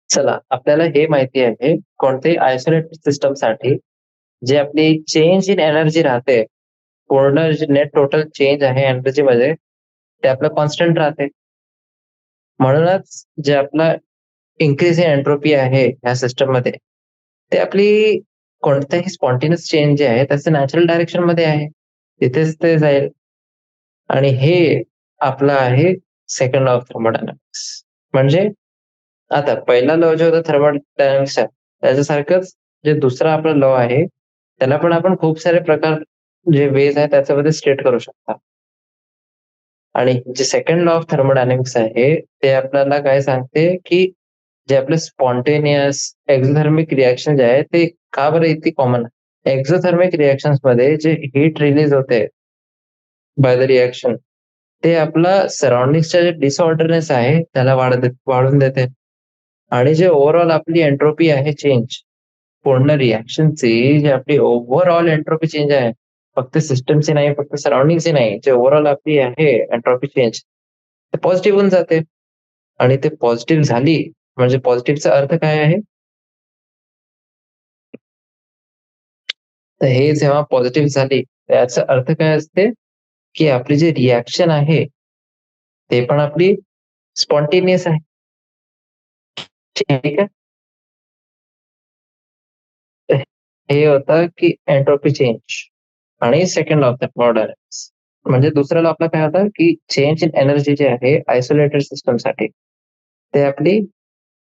चला, आपल्याला हे माहिती आहे कोणत्याही आयसोलेटेड सिस्टम साठी जे आपली चेंज इन एनर्जी राहते पूर्ण जे नेट टोटल चेंज आहे एनर्जी मध्ये ते आपलं कॉन्स्टंट राहते. म्हणूनच जे आपला इन्क्रीज इन एंट्रोपी आहे ह्या सिस्टम मध्ये ते आपली कोणत्याही स्पॉन्टेनियस चेंज जे आहे त्याचं नॅचरल डायरेक्शन मध्ये आहे तिथेच ते जाईल आणि हे आपलं आहे सेकंड लॉ ऑफ थर्मोडायनॅमिक्स. म्हणजे आता पहिला लॉ जो होता थर्मोडायनॅमिक्सचा त्याच्यासारखंच जे दुसरा आपला लॉ आहे त्याला पण आपण खूप सारे प्रकार जे वेज आहे त्याच्यामध्ये स्टेट करू शकता. आणि जे सेकंड लॉ ऑफ थर्मोडायनॅमिक्स आहे ते आपल्याला काय सांगते की जे आपले स्पॉन्टेनियस एक्झोथर्मिक रिॲक्शन जे आहे ते का बरं इतकी कॉमन आहे. एक्झोथर्मिक रिॲक्शन्स मध्ये जे हीट रिलीज होते बाय द रिॲक्शन ते आपला सराउंडिंगच्या जे डिसऑर्डरनेस आहे त्याला वाढून देते आणि जे ओव्हरऑल आपली एंट्रोपी आहे चेंज पूर्ण रिॲक्शनची जी आपली ओव्हरऑल एंट्रोपी चेंज आहे फक्त सिस्टमची नाही फक्त सराउंडिंगची नाही जे ओव्हरऑल आपली आहे एंट्रोपी चेंज ते पॉझिटिव्ह होऊन जाते. आणि ते पॉझिटिव्ह झाली म्हणजे पॉझिटिव्हचा अर्थ काय आहे तर हे जेव्हा पॉझिटिव्ह झाली त्याचा अर्थ काय असते की आपली जी रिॲक्शन आहे ते पण आपली स्पॉन्टेनियस आहे. ठीक आहे. हे होतं की एंट्रोपी चेंज आणि सेकंड लॉ ऑफ थर्मोडायनॅमिक्स. म्हणजे दुसरा लॉ आपला काय होता की चेंज इन एनर्जी जे आहे आयसोलेटेड सिस्टम साठी ते आपली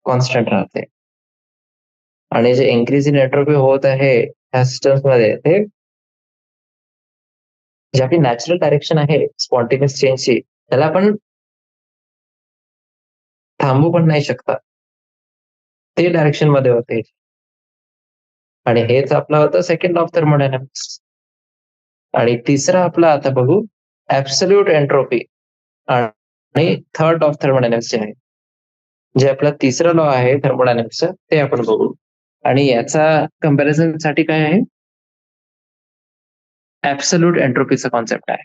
कॉन्स्टंट राहते आणि जे इन्क्रीज इन एंट्रोपी होत आहे ह्या सिस्टम्स मध्ये ते जे आपली नॅचरल डायरेक्शन आहे स्पॉन्टेनियस चेंजची त्याला आपण थांबू पण नाही शकता ते डायरेक्शन मध्ये होते. आणि हेच आपलं होतं सेकंड ऑफ थर्मोडायनॅमिक्स. आणि तिसरा आपला आता बघू ऍब्सोल्यूट एंट्रोपी आणि थर्ड ऑफ थर्मोडायनॅमिक्स जे आहे जे आपला तिसरा लॉ आहे थर्मोडायनॅमिक्सचा ते आपण बघू. आणि याचा कम्पॅरिझन साठी काय आहे ऍब्सोल्यूट एंट्रोपीचा कॉन्सेप्ट आहे.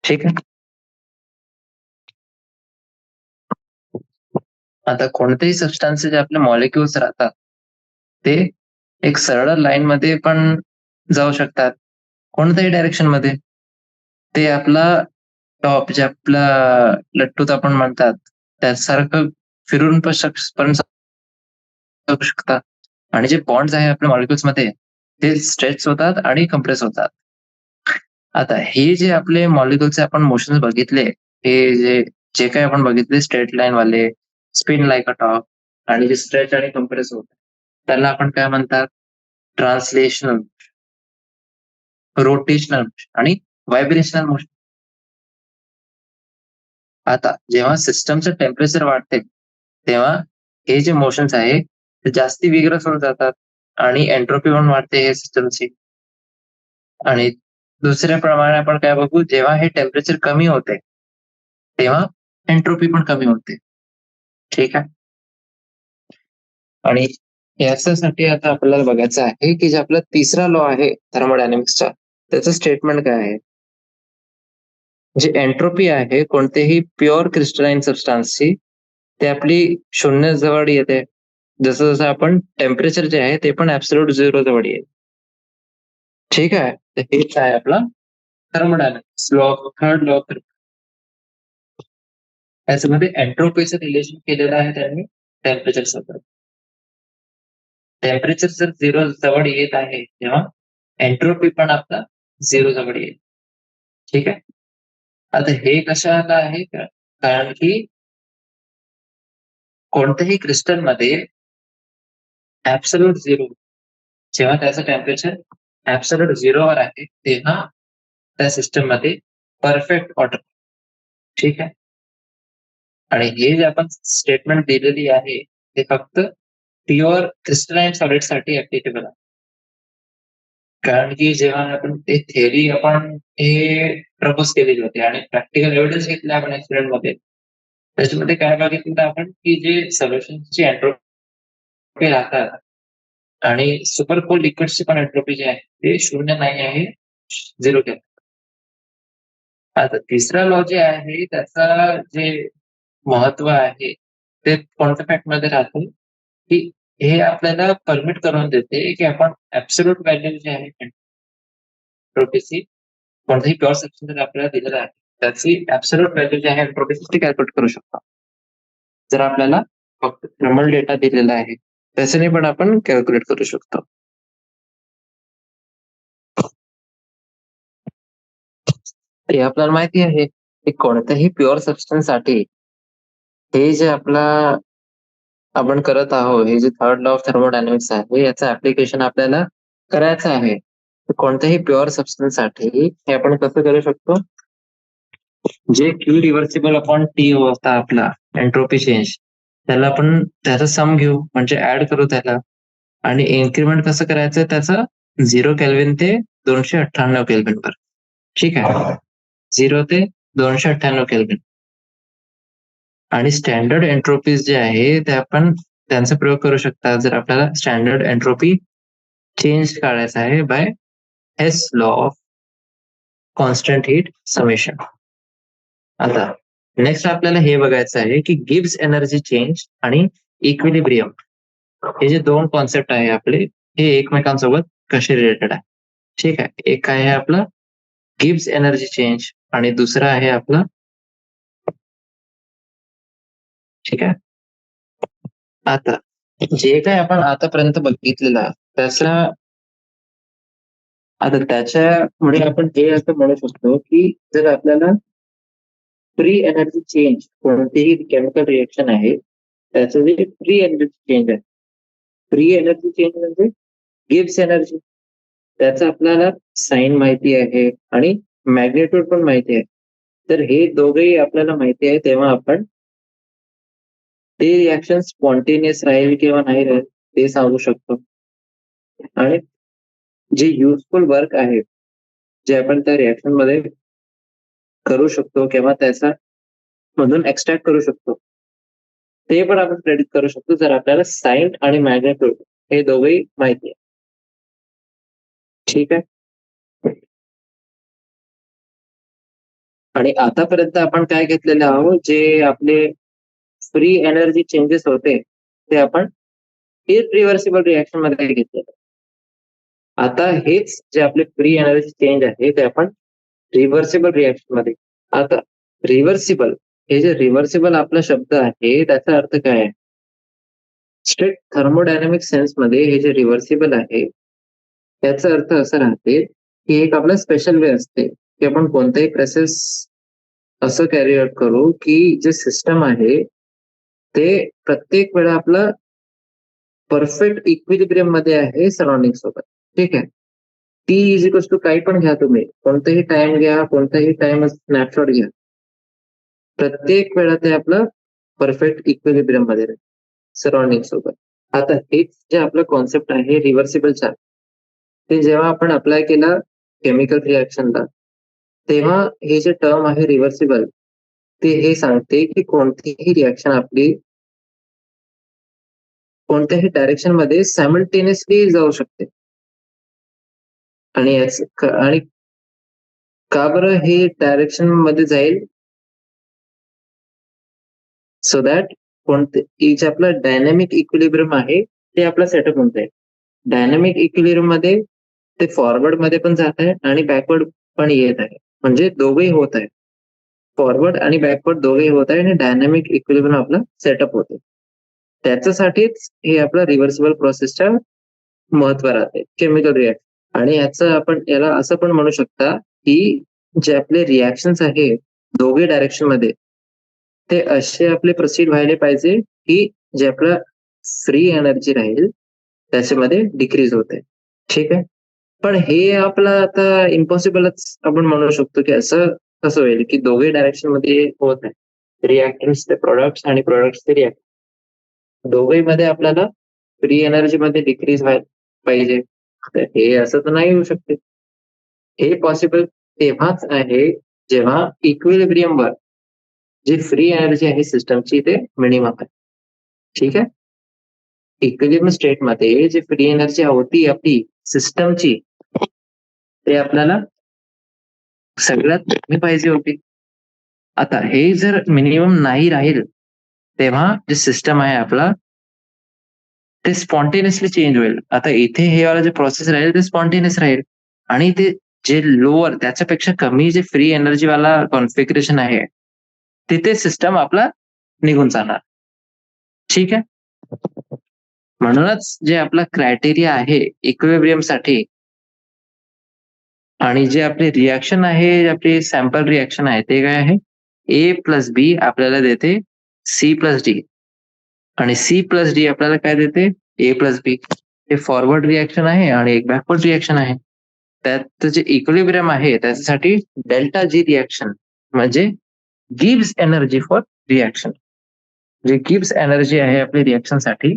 ठीक आहे. आता कोणतेही सबस्टन्स जे आपले मॉलिक्युल्स राहतात ते एक सरळ लाईन मध्ये पण जाऊ शकतात, कोणत्याही डायरेक्शन मध्ये. ते आपला टॉप जे आपला लट्टूत आपण म्हणतात त्यासारखं फिरून पण जाऊ शकतात. आणि जे बॉन्ड्स आहे आपल्या मॉलिक्युल्स मध्ये ते स्ट्रेच होतात आणि कम्प्रेस होतात. आता हे जे आपले मॉलिक्युल्सचे आपण मोशन्स बघितले, हे जे जे काही आपण बघितले स्ट्रेट लाईन वाले, स्पिन लाईक अ टॉप, आणि जे स्ट्रेच आणि कम्प्रेस होतात त्याला आपण काय म्हणतात? ट्रान्सलेशनल, रोटेशनल आणि व्हायब्रेशनल मोशन. आता जेव्हा सिस्टमचं टेम्परेचर वाढते तेव्हा हे जे मोशन्स आहे ते जास्ती विग्रस होऊन जातात आणि एंट्रोपी पण वाढते हे सिस्टमची. आणि दुसऱ्या प्रमाणे आपण काय बघू, जेव्हा हे टेम्परेचर कमी होते तेव्हा एंट्रोपी पण कमी होते. ठीक आहे. आणि याच्यासाठी आता आपल्याला बघायचं आहे की जे आपला तिसरा लॉ आहे थर्मोडायनेमिक्सचा त्याचं स्टेटमेंट काय आहे. जे एंट्रोपी आहे कोणतेही प्युअर क्रिस्टलाइन सबस्टान्सची ते आपली शून्य जवळ येते, जसं जसं आपण टेम्परेचर जे आहे ते पण ऍब्सोल्यूट झिरो जवळ येईल. ठीक आहे. तर हेच आहे आपला थर्मोडायनामिक्स लॉ, थर्ड लॉ. याच्यामध्ये एंट्रोपीचं रिलेशन केलेलं आहे त्यांनी टेम्परेचर सोबत. टेम्परेचर जर झिरो जवळ येत आहे तेव्हा एंट्रोपी पण आपला झिरो जवळ येईल. ठीक आहे. आता हे कशाला आहे का, कारण की कोणत्याही क्रिस्टल मध्ये ऍब्सोल्यूट झिरो, जेव्हा त्याचं टेम्परेचर ऍब्सोल्यूट झिरोवर आहे तेव्हा त्या सिस्टम मध्ये परफेक्ट ऑर्डर. ठीक आहे. आणि हे जे आपण स्टेटमेंट दिलेली आहे ते फक्त प्युअर क्रिस्टलाइन सॉलिड साठी ऍप्लिकेबल आहे. कारण की जेव्हा आपण ते थेअरी आपण हे प्रपोज केलेली होती आणि प्रॅक्टिकल एव्हिडन्स घेतला आपण एक्सपेरिमेंट मध्ये, त्याच्यामध्ये काय बघितलं आपण की जे सोल्युशनची एंट्रोपी राहतात आणि सुपर कोल्ड लिक्विडची पण एंट्रोपी जे आहे ते शून्य नाही आहे, झिरो केलं. आता तिसरा लॉ जे आहे त्याचा जे महत्व आहे ते कोणत्या फॅक्ट मध्ये राहते की हे आपल्याला परमिट करून देते की आपण ऍब्सोल्यूट व्हॅल्यू जे आहे एंट्रोपीची कोणत्याही प्युअर सबस्टन्स आपल्याला दिलेला आहे त्याची ऍब्सोल्यूट व्हॅल्यू जी आहे एंट्रोपीची ती कॅल्क्युलेट करू शकतो. जर आपल्याला फक्त थर्मल डेटा दिलेला आहे त्याच्याने पण आपण कॅल्क्युलेट करू शकतो. हे आपल्याला माहिती आहे की कोणत्याही प्युअर सबस्टन्स साठी हे जे आपला आपण करत आहोत, हे जे थर्ड लॉ ऑफ थर्मोडायनामिक्स आहे याचं ऍप्लिकेशन आपल्याला करायचं आहे. कोणत्याही प्युअर सबस्टन्स साठी हे आपण कसं करू शकतो, जे क्यू रिव्हर्सिबल अपॉन टी होता आपला एंट्रोपी चेंज, त्याला आपण त्याचा सम घेऊ म्हणजे ऍड करू त्याला, आणि इन्क्रीमेंट कसं करायचं त्याचं 0 केल्विन ते 298 केल्विन वर. ठीक आहे. 0 ते 298 केल्विन. आणि स्टँडर्ड एंट्रोपीज जे आहे ते आपण त्यांचा प्रयोग करू शकता जर आपल्याला स्टँडर्ड एंट्रोपी चेंज काढायचा आहे by Hess law of constant heat summation. आता नेक्स्ट आपल्याला हे बघायचं आहे की गिब्स एनर्जी चेंज आणि इक्विलिब्रियम हे जे दोन कॉन्सेप्ट आहे आपले हे एकमेकांसोबत कसे रिलेटेड आहे. ठीक आहे. एक आहे आपलं गिब्स एनर्जी चेंज आणि दुसरा आहे आपलं, ठीक आहे. आता जे काही आपण आतापर्यंत बघितलेलं आहे त्याच्यामुळे आपण हे असं म्हणू शकतो की जर आपल्याला फ्री एनर्जी चेंज कोणतीही केमिकल रिएक्शन आहे त्याचं जे फ्री एनर्जी चेंज आहे, फ्री एनर्जी चेंज म्हणजे गिव्स एनर्जी, त्याचं आपल्याला साइन माहिती आहे आणि मॅग्नेट्यूड पण माहिती आहे. तर हे दोघेही आपल्याला माहिती आहे तेव्हा आपण ते रिॲक्शन स्पॉन्टेनियस राहील किंवा नाही राहील ते सांगू शकतो. आणि जे युजफुल वर्क आहे जे आपण त्या रिॲक्शन मध्ये करू शकतो किंवा त्याचा मधून एक्स्ट्रॅक्ट करू शकतो ते पण आपण प्रेडिक्ट करू शकतो जर आपल्याला साइन आणि मॅग्नेट्यूड हे दोघेही माहिती आहे. ठीक आहे. आणि आतापर्यंत आपण काय घेतलेले आहोत, जे आपले फ्री एनर्जी चेंजेस होते ते आपण इरिव्हर्सिबल रिएक्शन मध्ये घेतलेलं. आता हेच जे आपले फ्री एनर्जी चेंज आहे ते आपण रिव्हर्सिबल रिएक्शन मध्ये. आता रिव्हर्सिबल, हे जे रिव्हर्सिबल आपला शब्द आहे त्याचा अर्थ काय आहे? स्ट्रिक्ट थर्मोडायनामिक सेन्स मध्ये हे जे रिव्हर्सिबल आहे त्याचा अर्थ असा राहते की एक आपला स्पेशल वे असते की आपण कोणताही प्रोसेस असं कॅरी आउट करू की जे सिस्टम आहे ते प्रत्येक वेळा आपलं परफेक्ट इक्विलिब्रियम मध्ये आहे सराउंडिंग सोबत. ठीक आहे. टी इज इक्वल्स टू काही पण घ्या, तुम्ही कोणताही टाइम घ्या, कोणताही टाइम स्नॅपशॉट घ्या, प्रत्येक वेळा ते आपलं परफेक्ट इक्विलिब्रियम मध्ये राहील सराउंडिंग सोबत. आता हेच जे आपलं कॉन्सेप्ट आहे रिव्हर्सिबलचा, ते जेव्हा आपण अप्लाय केला केमिकल रिएक्शनला, तेव्हा हे जे टर्म आहे रिव्हर्सिबल, ते हे सांगते की कोणतीही रिएक्शन आपली कोणत्याही डायरेक्शन मध्ये सायमल्टेनियसली जाऊ शकते. आणि आणि का बरं हे डायरेक्शन मध्ये जाईल? सो दॅट कोणते जे आपलं डायनॅमिक इक्विलिब्रियम आहे ते आपला सेटअप होऊन जाईल. डायनॅमिक इक्विलिब्रियम मध्ये ते फॉरवर्ड मध्ये पण जात आहे आणि बॅकवर्ड पण येत आहे, म्हणजे दोघेही होत आहे. फॉरवर्ड आणि बॅकवर्ड दोघेही होत आहे आणि डायनॅमिक इक्विलिब्रियम आपला सेटअप होते. त्याच्यासाठीच हे आपलं रिव्हर्सिबल प्रोसेसच्या महत्व राहते केमिकल रिएक्शन. आणि याला असं पण म्हणू शकता की जे आपले रिएक्शन्स आहे दोघे डायरेक्शन मध्ये, ते असे आपले प्रोसीड व्हायला पाहिजे की जे आपलं फ्री एनर्जी राहील त्याच्यामध्ये डिक्रीज होते. ठीक आहे. पण हे आपलं आता इम्पॉसिबलच आपण म्हणू शकतो की असं कसं होईल की दोघे डायरेक्शन मध्ये होत आहे, रिएक्टन्स ते प्रोडक्ट्स आणि प्रोडक्ट्स ते रिएक्ट, दोघे मध्ये आपल्याला फ्री एनर्जी मध्ये डिक्रीज व्हायला पाहिजे. तर हे असं तर नाही होऊ शकते. हे पॉसिबल तेव्हाच आहे जेव्हा इक्विलिब्रियम वर जी फ्री एनर्जी आहे सिस्टमची ते मिनिमम आहे. ठीक आहे. इक्विलिब्रियम स्टेट मध्ये जी फ्री एनर्जी होती आपली सिस्टमची, ते आपल्याला सगळ्यात कमी पाहिजे होती. आता हे जर मिनिमम नाही राहील तेव्हा जे सिस्टम आहे आपला ते स्पॉन्टेनियसली चेंज होईल. आता इथे हे वाला जे प्रोसेस राहील ते स्पॉन्टेनियस राहील आणि ते जे लोअर त्याच्यापेक्षा कमी जे फ्री एनर्जी वाला कॉन्फिगरेशन आहे तिथे सिस्टम आपला निघून जाणार. ठीक आहे. म्हणूनच जे आपला क्रायटेरिया आहे इक्विलिब्रियम साठी आणि जे आपले रिएक्शन आहे, आपली सॅम्पल रिएक्शन आहे ते काय आहे? ए प्लस बी आपल्याला देते सी प्लस डी आणि सी प्लस डी आपल्याला काय देते? ए प्लस बी. हे फॉरवर्ड रिएक्शन आहे आणि एक बॅकवर्ड रिएक्शन आहे. त्यात जे इक्विलिब्रियम आहे त्याच्यासाठी डेल्टा जी रिएक्शन म्हणजे गिव्स एनर्जी फॉर रिएक्शन. जे गिव्स एनर्जी आहे आपल्या रिएक्शन साठी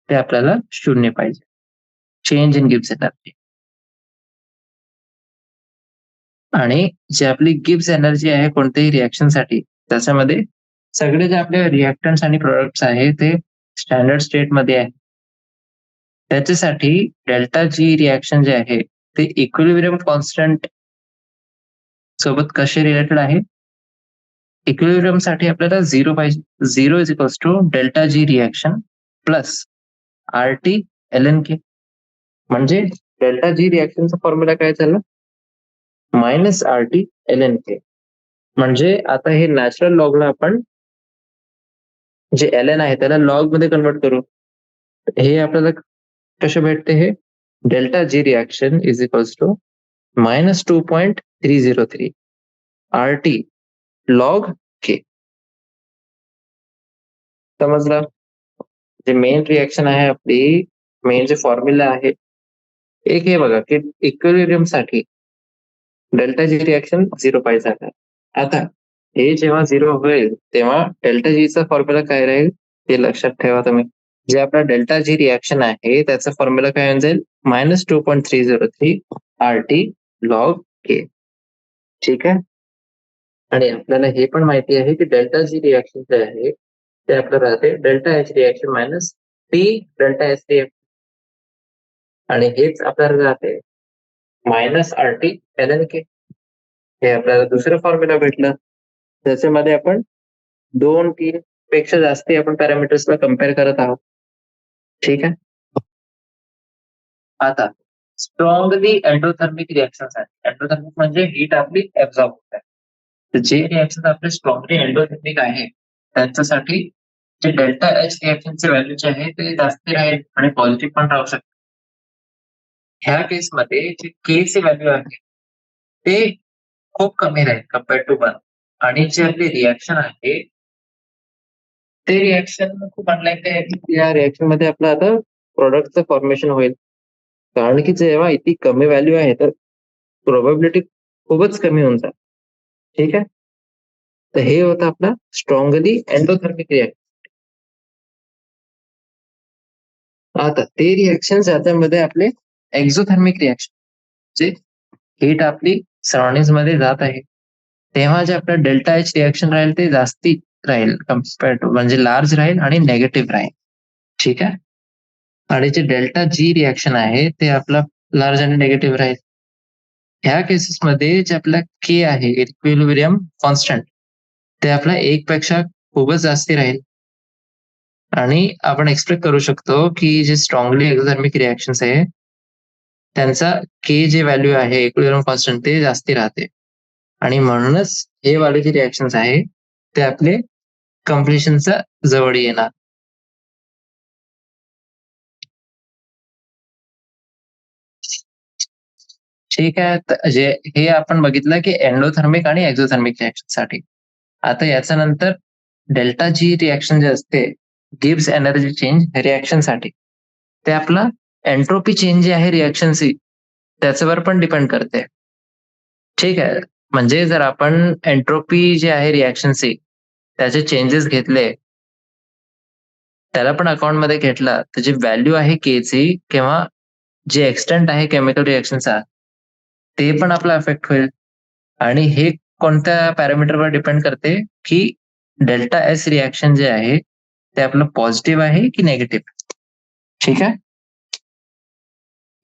ते आपल्याला 0 पाहिजे. Change in gives energy. आणि जे आपली गिव्स एनर्जी आहे कोणत्याही रिएक्शन साठी, त्याच्यामध्ये सगळे जे आपले रिएक्टंट्स आणि प्रोडक्ट्स आहे ते स्टँडर्ड स्टेट मध्ये आहे. त्याच्यासाठी डेल्टा जी रिएक्शन जे आहे ते इक्विलिब्रियम कॉन्स्टंट सोबत कसे रिलेटेड आहे? इक्विलिब्रियम साठी आपल्याला 0 पाहिजे. 0 is equals to delta G reaction plus R T L N K. म्हणजे डेल्टा जी रिएक्शनचा फॉर्म्युला काय झाला? Minus R T L N K. म्हणजे आता हे नॅचरल लॉगला आपण जे एल एन आहे त्याला लॉग मध्ये कन्वर्ट करू. हे आपल्याला कसे भेटते? हे delta G reaction is equals to -2.303 R T log K. समजलं? जे मेन रिएक्शन आहे आपली, मेन जे फॉर्म्युला आहे, एक हे बघा की इक्विलिब्रियम साठी डेल्टा जी रिएक्शन 0 पाहिजे आहे. आता हे जेव्हा 0 होईल तेव्हा डेल्टा जी चा फॉर्म्युला काय राहील ते लक्षात ठेवा तुम्ही. जे आपला डेल्टा जी रिएक्शन आहे त्याचा फॉर्म्युला काय होऊन जाईल? -2.303 आर टी लॉग के. ठीक आहे. आणि आपल्याला हे पण माहिती आहे की डेल्टा जी रिएक्शन जे आहे ते आपलं राहते delta H reaction minus T delta H reaction, आणि हेच आपल्याला राहते minus R T L N K. हे आपल्याला दुसरं फॉर्म्युला भेटलं, ज्याच्यामध्ये आपण 2-3 पेक्षा जास्ती आपण पॅरामीटर्सला कम्पेअर करत आहोत. ठीक आहे. आता स्ट्रॉंगली एंडोथर्मिक रिएक्शन आहे. एंडोथर्मिक म्हणजे हीट आपली ऍब्झॉर्ब होत आहे. तर जे रिएक्शन आपले स्ट्रॉंगली एंडोथर्मिक आहे त्यांच्यासाठी जे डेल्टा एच रिएक्शनचे व्हॅल्यू जे आहे ते जास्त राहील आणि पॉझिटिव्ह पण राहू शकते. ह्या केसमध्ये जे के चे व्हॅल्यू आहे ते खूप कमी राहील कम्पेअर टू 1 आणि जे आपले रिएक्शन आहे ते रिएक्शन खूप अनलाईकली आहे की या रिएक्शन मध्ये आपलं आता प्रोडक्टचं फॉर्मेशन होईल. कारण की जेव्हा इतकी कमी व्हॅल्यू आहे तर प्रोबॅबिलिटी खूपच कमी होऊन जाईल. ठीक आहे. तर हे होतं आपला स्ट्रॉंगली एंडोथर्मिक रिएक्शन. आता ते रिएक्शन ज्याच्यामध्ये आपले एक्झोथर्मिक रिएक्शन, जे हीट आपली सराउंडिंग मध्ये जात आहे तेव्हा जे आपलं डेल्टा एच रिएक्शन राहील ते जास्ती राहील कम्पेअर टू, म्हणजे लार्ज राहील आणि नेगेटिव्ह राहील. ठीक आहे. आणि जे डेल्टा जी रिएक्शन आहे ते आपला लार्ज आणि नेगेटिव्ह राहील. ह्या केसेसमध्ये जे आपला के आहे इक्विलिब्रियम कॉन्स्टंट ते आपला 1 पेक्षा खूपच जास्ती राहील. आणि आपण एक्सपेक्ट करू शकतो की जे स्ट्रॉंगली एक्झोथर्मिक रिएक्शन्स आहे त्यांचा के जे व्हॅल्यू आहे इक्विलिब्रियम कॉन्स्टंट ते जास्ती राहते. आणि म्हणूनच हे वाले जे रिएक्शन्स आहे ते आपले कम्प्लिशनच्या जवळ येणार. ठीक आहे. तर जे हे आपण बघितलं की एंडोथर्मिक आणि एक्झोथर्मिक रिएक्शन साठी. आता याच्यानंतर डेल्टा जी रिएक्शन जे असते गिव्स एनर्जी चेंज रिएक्शन साठी, ते आपला एंट्रोपी चेंज जे आहे रिएक्शनची त्याच्यावर पण डिपेंड करते. ठीक आहे. म्हणजे जर आपण एंट्रोपी जे आहे रिएक्शनची त्याचे चेंजेस घेतले, त्याला पण अकाउंट मध्ये घेतला, त्याची व्हॅल्यू आहे के ची किंवा जे एक्सटेंट आहे केमिकल रिएक्शनचा ते पण आपला अफेक्ट होईल. आणि हे कोणत्या पॅरामीटरवर डिपेंड करते की डेल्टा एस रिएक्शन जे आहे ते आपलं पॉझिटिव्ह आहे की नेगेटिव्ह. ठीक आहे.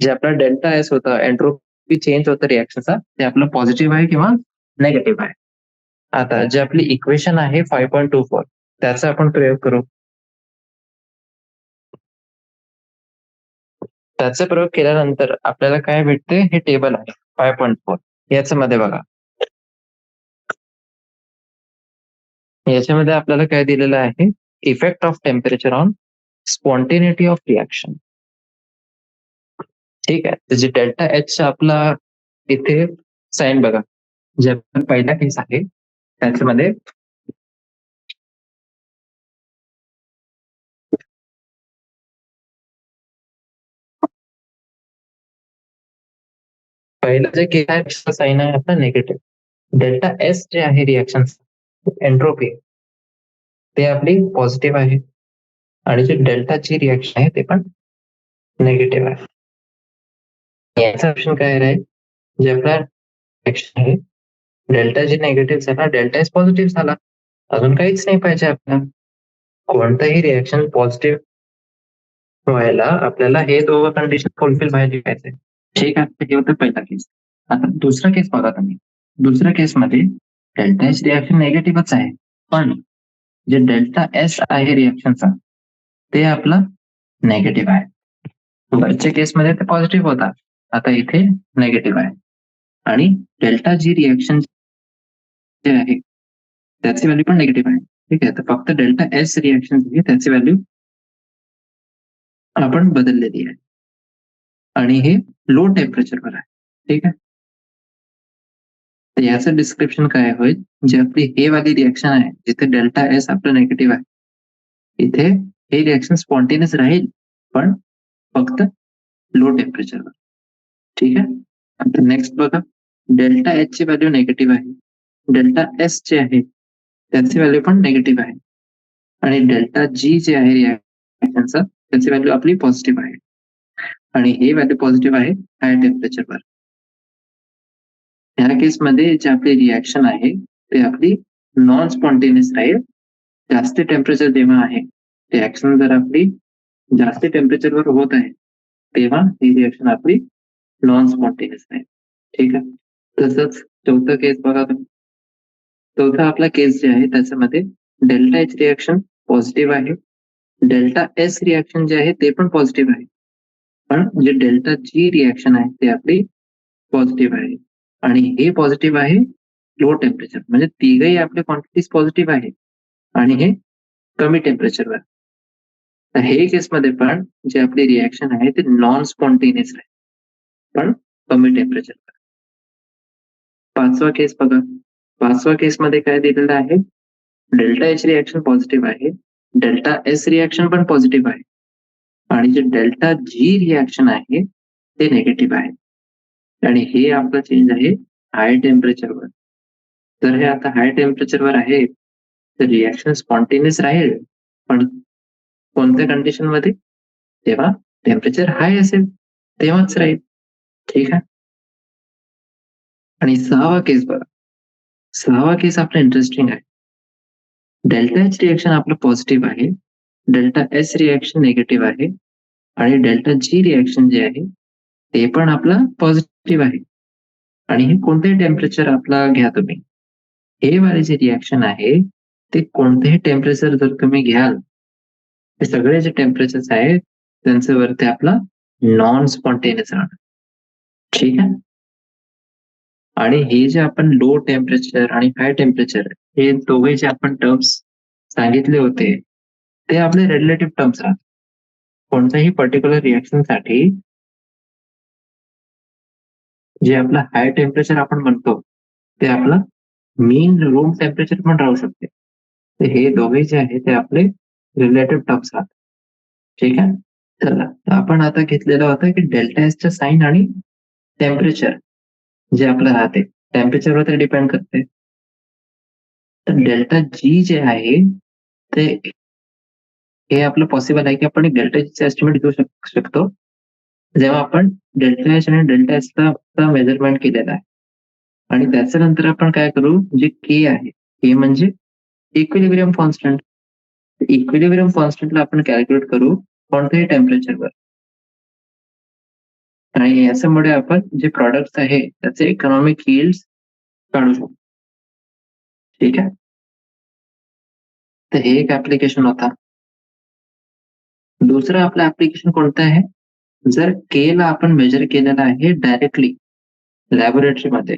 जे आपला डेल्टा एस होतं एंट्रोपी चेंज होतं रिएक्शनचा ते आपलं पॉझिटिव्ह आहे किंवा नेगेटिव्ह आहे. आता जे आपली इक्वेशन आहे 5.24 त्याचा आपण प्रयोग करू. त्याचा प्रयोग केल्यानंतर आपल्याला काय भेटते, हे टेबल आहे 5.4 याच्यामध्ये बघा. याच्यामध्ये आपल्याला काय दिलेलं आहे, effect of temperature on spontaneity of reaction. ठीक आहे. तर जे डेल्टा एच आपला इथे साइन बघा, जे आपला पहिला केस आहे त्याच्यामध्ये पहिला जे केस आहे साइन आहे आपला निगेटिव्ह. डेल्टा एस जे आहे रिएक्शन एंट्रोपी ते आपली पॉझिटिव्ह आहे आणि जे डेल्टा ची रिएक्शन आहे ते पण नेगेटिव्ह आहे. याचा ऑप्शन काय राहील, जे आपला रिएक्शन आहे डेल्टा जी निगेटिव्ह झाला, डेल्टा एस पॉझिटिव्ह झाला, अजून काहीच नाही पाहिजे आपल्याला. कोणतंही रिएक्शन पॉझिटिव्ह व्हायला आपल्याला हे दोघं कंडिशन फुलफिल व्हायला पाहिजे. ठीक आहे. हे होतं पहिला केस. आता दुसरा केस बघा तुम्ही. दुसऱ्या केसमध्ये डेल्टा एच रिएक्शन नेगेटिव्हच आहे, पण जे डेल्टा एस आहे रिएक्शनचा ते आपला नेगेटिव्ह आहे. वरच्या केसमध्ये ते पॉझिटिव्ह होता, आता इथे नेगेटिव्ह आहे. आणि डेल्टा जी रिएक्शन जे आहे त्याची व्हॅल्यू पण निगेटिव्ह आहे. ठीक आहे. तर फक्त डेल्टा एस रिएक्शन जी आहे त्याची व्हॅल्यू आपण बदललेली आहे आणि हे लो टेम्परेचरवर आहे. ठीक आहे. तर याचं डिस्क्रिप्शन काय होईल, जे आपली हे वाली रिएक्शन आहे जिथे डेल्टा एस आपलं निगेटिव्ह आहे, इथे हे रिएक्शन स्पॉन्टेनियस राहील पण फक्त लो टेम्परेचरवर. ठीक आहे. आता नेक्स्ट बघा, डेल्टा एच ची व्हॅल्यू निगेटिव्ह आहे, डेल्टा एस जे आहे त्याची व्हॅल्यू पण निगेटिव्ह आहे आणि डेल्टा जी जे आहे रिएक्शनचा त्याची व्हॅल्यू आपली पॉझिटिव्ह आहे आणि हे व्हॅल्यू पॉझिटिव्ह आहे हाय टेम्परेचरवर. ह्या केसमध्ये जे आपली रिएक्शन आहे ते आपली नॉन स्पॉन्टेनियस राहील. जास्त टेम्परेचर जेव्हा आहे, रिएक्शन जर आपली जास्त टेम्परेचरवर होत आहे तेव्हा ही रिएक्शन आपली नॉन स्पॉन्टेनियस आहे. ठीक आहे. तसंच चौथा केस बघा तुम्ही. चौथा आपला केस जे आहे त्याच्यामध्ये डेल्टा एच रिएक्शन पॉझिटिव्ह आहे. डेल्टा एस रिएक्शन जे आहे ते पण पॉझिटिव्ह आहे. पण जे डेल्टा जी रिएक्शन आहे ते आपली पॉझिटिव्ह आहे. आणि हे पॉझिटिव्ह आहे लो टेम्परेचर, म्हणजे तिघही आपले क्वांटिटीज पॉझिटिव्ह आहे आणि हे कमी टेम्परेचरवर. तर हे केसमध्ये पण जे आपली रिएक्शन आहे ते नॉन स्पॉन्टेनियस आहे, पण कमी टेम्परेचरवर. पाचवा केस बघा. पाचवा केसमध्ये काय दिलेलं आहे, डेल्टा एच रिएक्शन पॉझिटिव्ह आहे, डेल्टा एस रिएक्शन पण पॉझिटिव्ह आहे आणि जे डेल्टा जी रिएक्शन आहे ते निगेटिव्ह आहे. आणि हे आपलं चेंज आहे हाय टेम्परेचरवर. तर हे आता हाय टेम्परेचरवर आहे तर रिएक्शन स्पॉन्टेनियस राहील, पण कोणत्या कंडिशनमध्ये, तेव्हा टेम्परेचर हाय असेल तेव्हाच राहील. ठीक आहे. आणि सहावा केस बघा. सहावा केस आपला इंटरेस्टिंग आहे. डेल्टा एच रिएक्शन आपलं पॉझिटिव्ह आहे, डेल्टा एस रिएक्शन निगेटिव्ह आहे आणि डेल्टा जी रिएक्शन जे आहे ते पण आपलं पॉझिटिव्ह आहे. आणि हे कोणतेही टेम्परेचर आपला घ्या तुम्ही, हे वाले जे रिएक्शन आहे ते कोणतेही टेम्परेचर जर तुम्ही घ्याल, हे सगळे जे टेम्परेचर्स आहेत त्यांचं वरती आपला नॉन स्पॉन्टेनियस राहणार. ठीक आहे. आणि हे जे आपण लो टेम्परेचर आणि हाय टेम्परेचर हे दोघे जे आपण टर्म्स सांगितले होते ते आपले रिलेटिव्ह टर्म्स राहतात. कोणत्याही पर्टिक्युलर रिएक्शनसाठी जे आपलं हाय टेम्परेचर आपण म्हणतो ते आपलं मीन रूम टेम्परेचर पण राहू शकते. तर हे दोघे जे आहे ते आपले रिलेटिव्ह टर्म्स राहतात. ठीक आहे. चला, आपण आता घेतलेलं होतं की डेल्टा एसचं साइन आणि टेम्परेचर जे आपलं राहते टेम्परेचरवर ते डिपेंड करते. तर डेल्टा जी जे आहे ते हे आपलं पॉसिबल आहे की आपण एक डेल्टा जीचं एस्टिमेट घेऊ शकतो जेव्हा आपण डेल्टा एच आणि डेल्टा एसचा मेजरमेंट केलेला आहे. आणि त्याच्यानंतर आपण काय करू, जे के आहे के म्हणजे इक्विलिब्रियम कॉन्स्टंट. इक्विलिब्रियम कॉन्स्टंटला आपण कॅल्क्युलेट करू कोणत्याही टेम्परेचरवर आणि याच्यामुळे आपण जे प्रॉडक्ट्स आहे त्याचे इकॉनॉमिक यील्ड काढू शकतो. ठीक आहे. तर हे एक ऍप्लिकेशन होता. दुसरं आपलं ऍप्लिकेशन कोणतं आहे, जर के ला आपण मेजर केलेलं आहे डायरेक्टली लॅबोरेटरीमध्ये,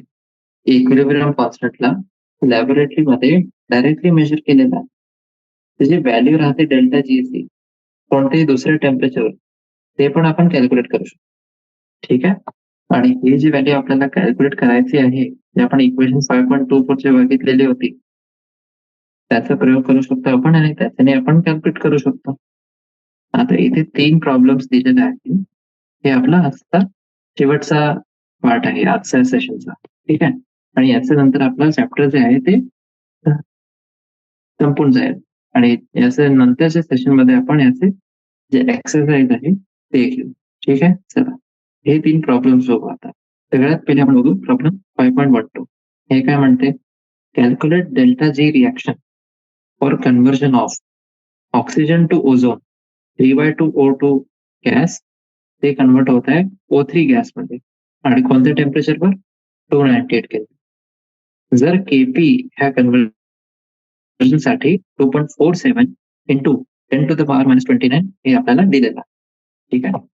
इक्विलिब्रियम कॉन्स्टंटला लॅबोरेटरीमध्ये डायरेक्टली मेजर केलेलं आहे, त्याची व्हॅल्यू राहते डेल्टा जी ची कोणत्याही दुसऱ्या टेम्परेचरवर, ते पण आपण कॅल्क्युलेट करू शकतो. ठीक आहे. आणि ही जी व्हॅल्यू आपल्याला कॅल्क्युलेट करायची आहे जे आपण इक्वेशन 5.24 चे बघितलेली होती त्याचा प्रयोग करू शकतो आपण आणि त्याच्याने आपण कॅल्क्युलेट करू शकतो. आता इथे 3 प्रॉब्लेम्स दिलेले आहेत. हे आपला आजचा शेवटचा पार्ट आहे आजच्या सेशनचा. ठीक आहे. आणि याच्या नंतर आपला चॅप्टर जे आहे ते संपून जाईल आणि याच्या नंतरच्या सेशन मध्ये आपण याचे जे एक्सरसाइज आहे ते घेऊ. ठीक आहे. चला, हे 3 प्रॉब्लेम्स बघू आता. सगळ्यात पहिले आपण बघू प्रॉब्लेम 5.12. हे काय म्हणते, calculate delta G reaction for conversion of oxygen to ozone 3/2O2 gas ते कन्वर्ट होत आहे O3 गॅस मध्ये आणि कोणत्या टेम्परेचरवर, 298 केल्विन. जर केपी ह्या कन्वर्जन साठी 2.47 इंटू 10⁻⁻29 हे आपल्याला दिलेलं आहे. ठीक आहे.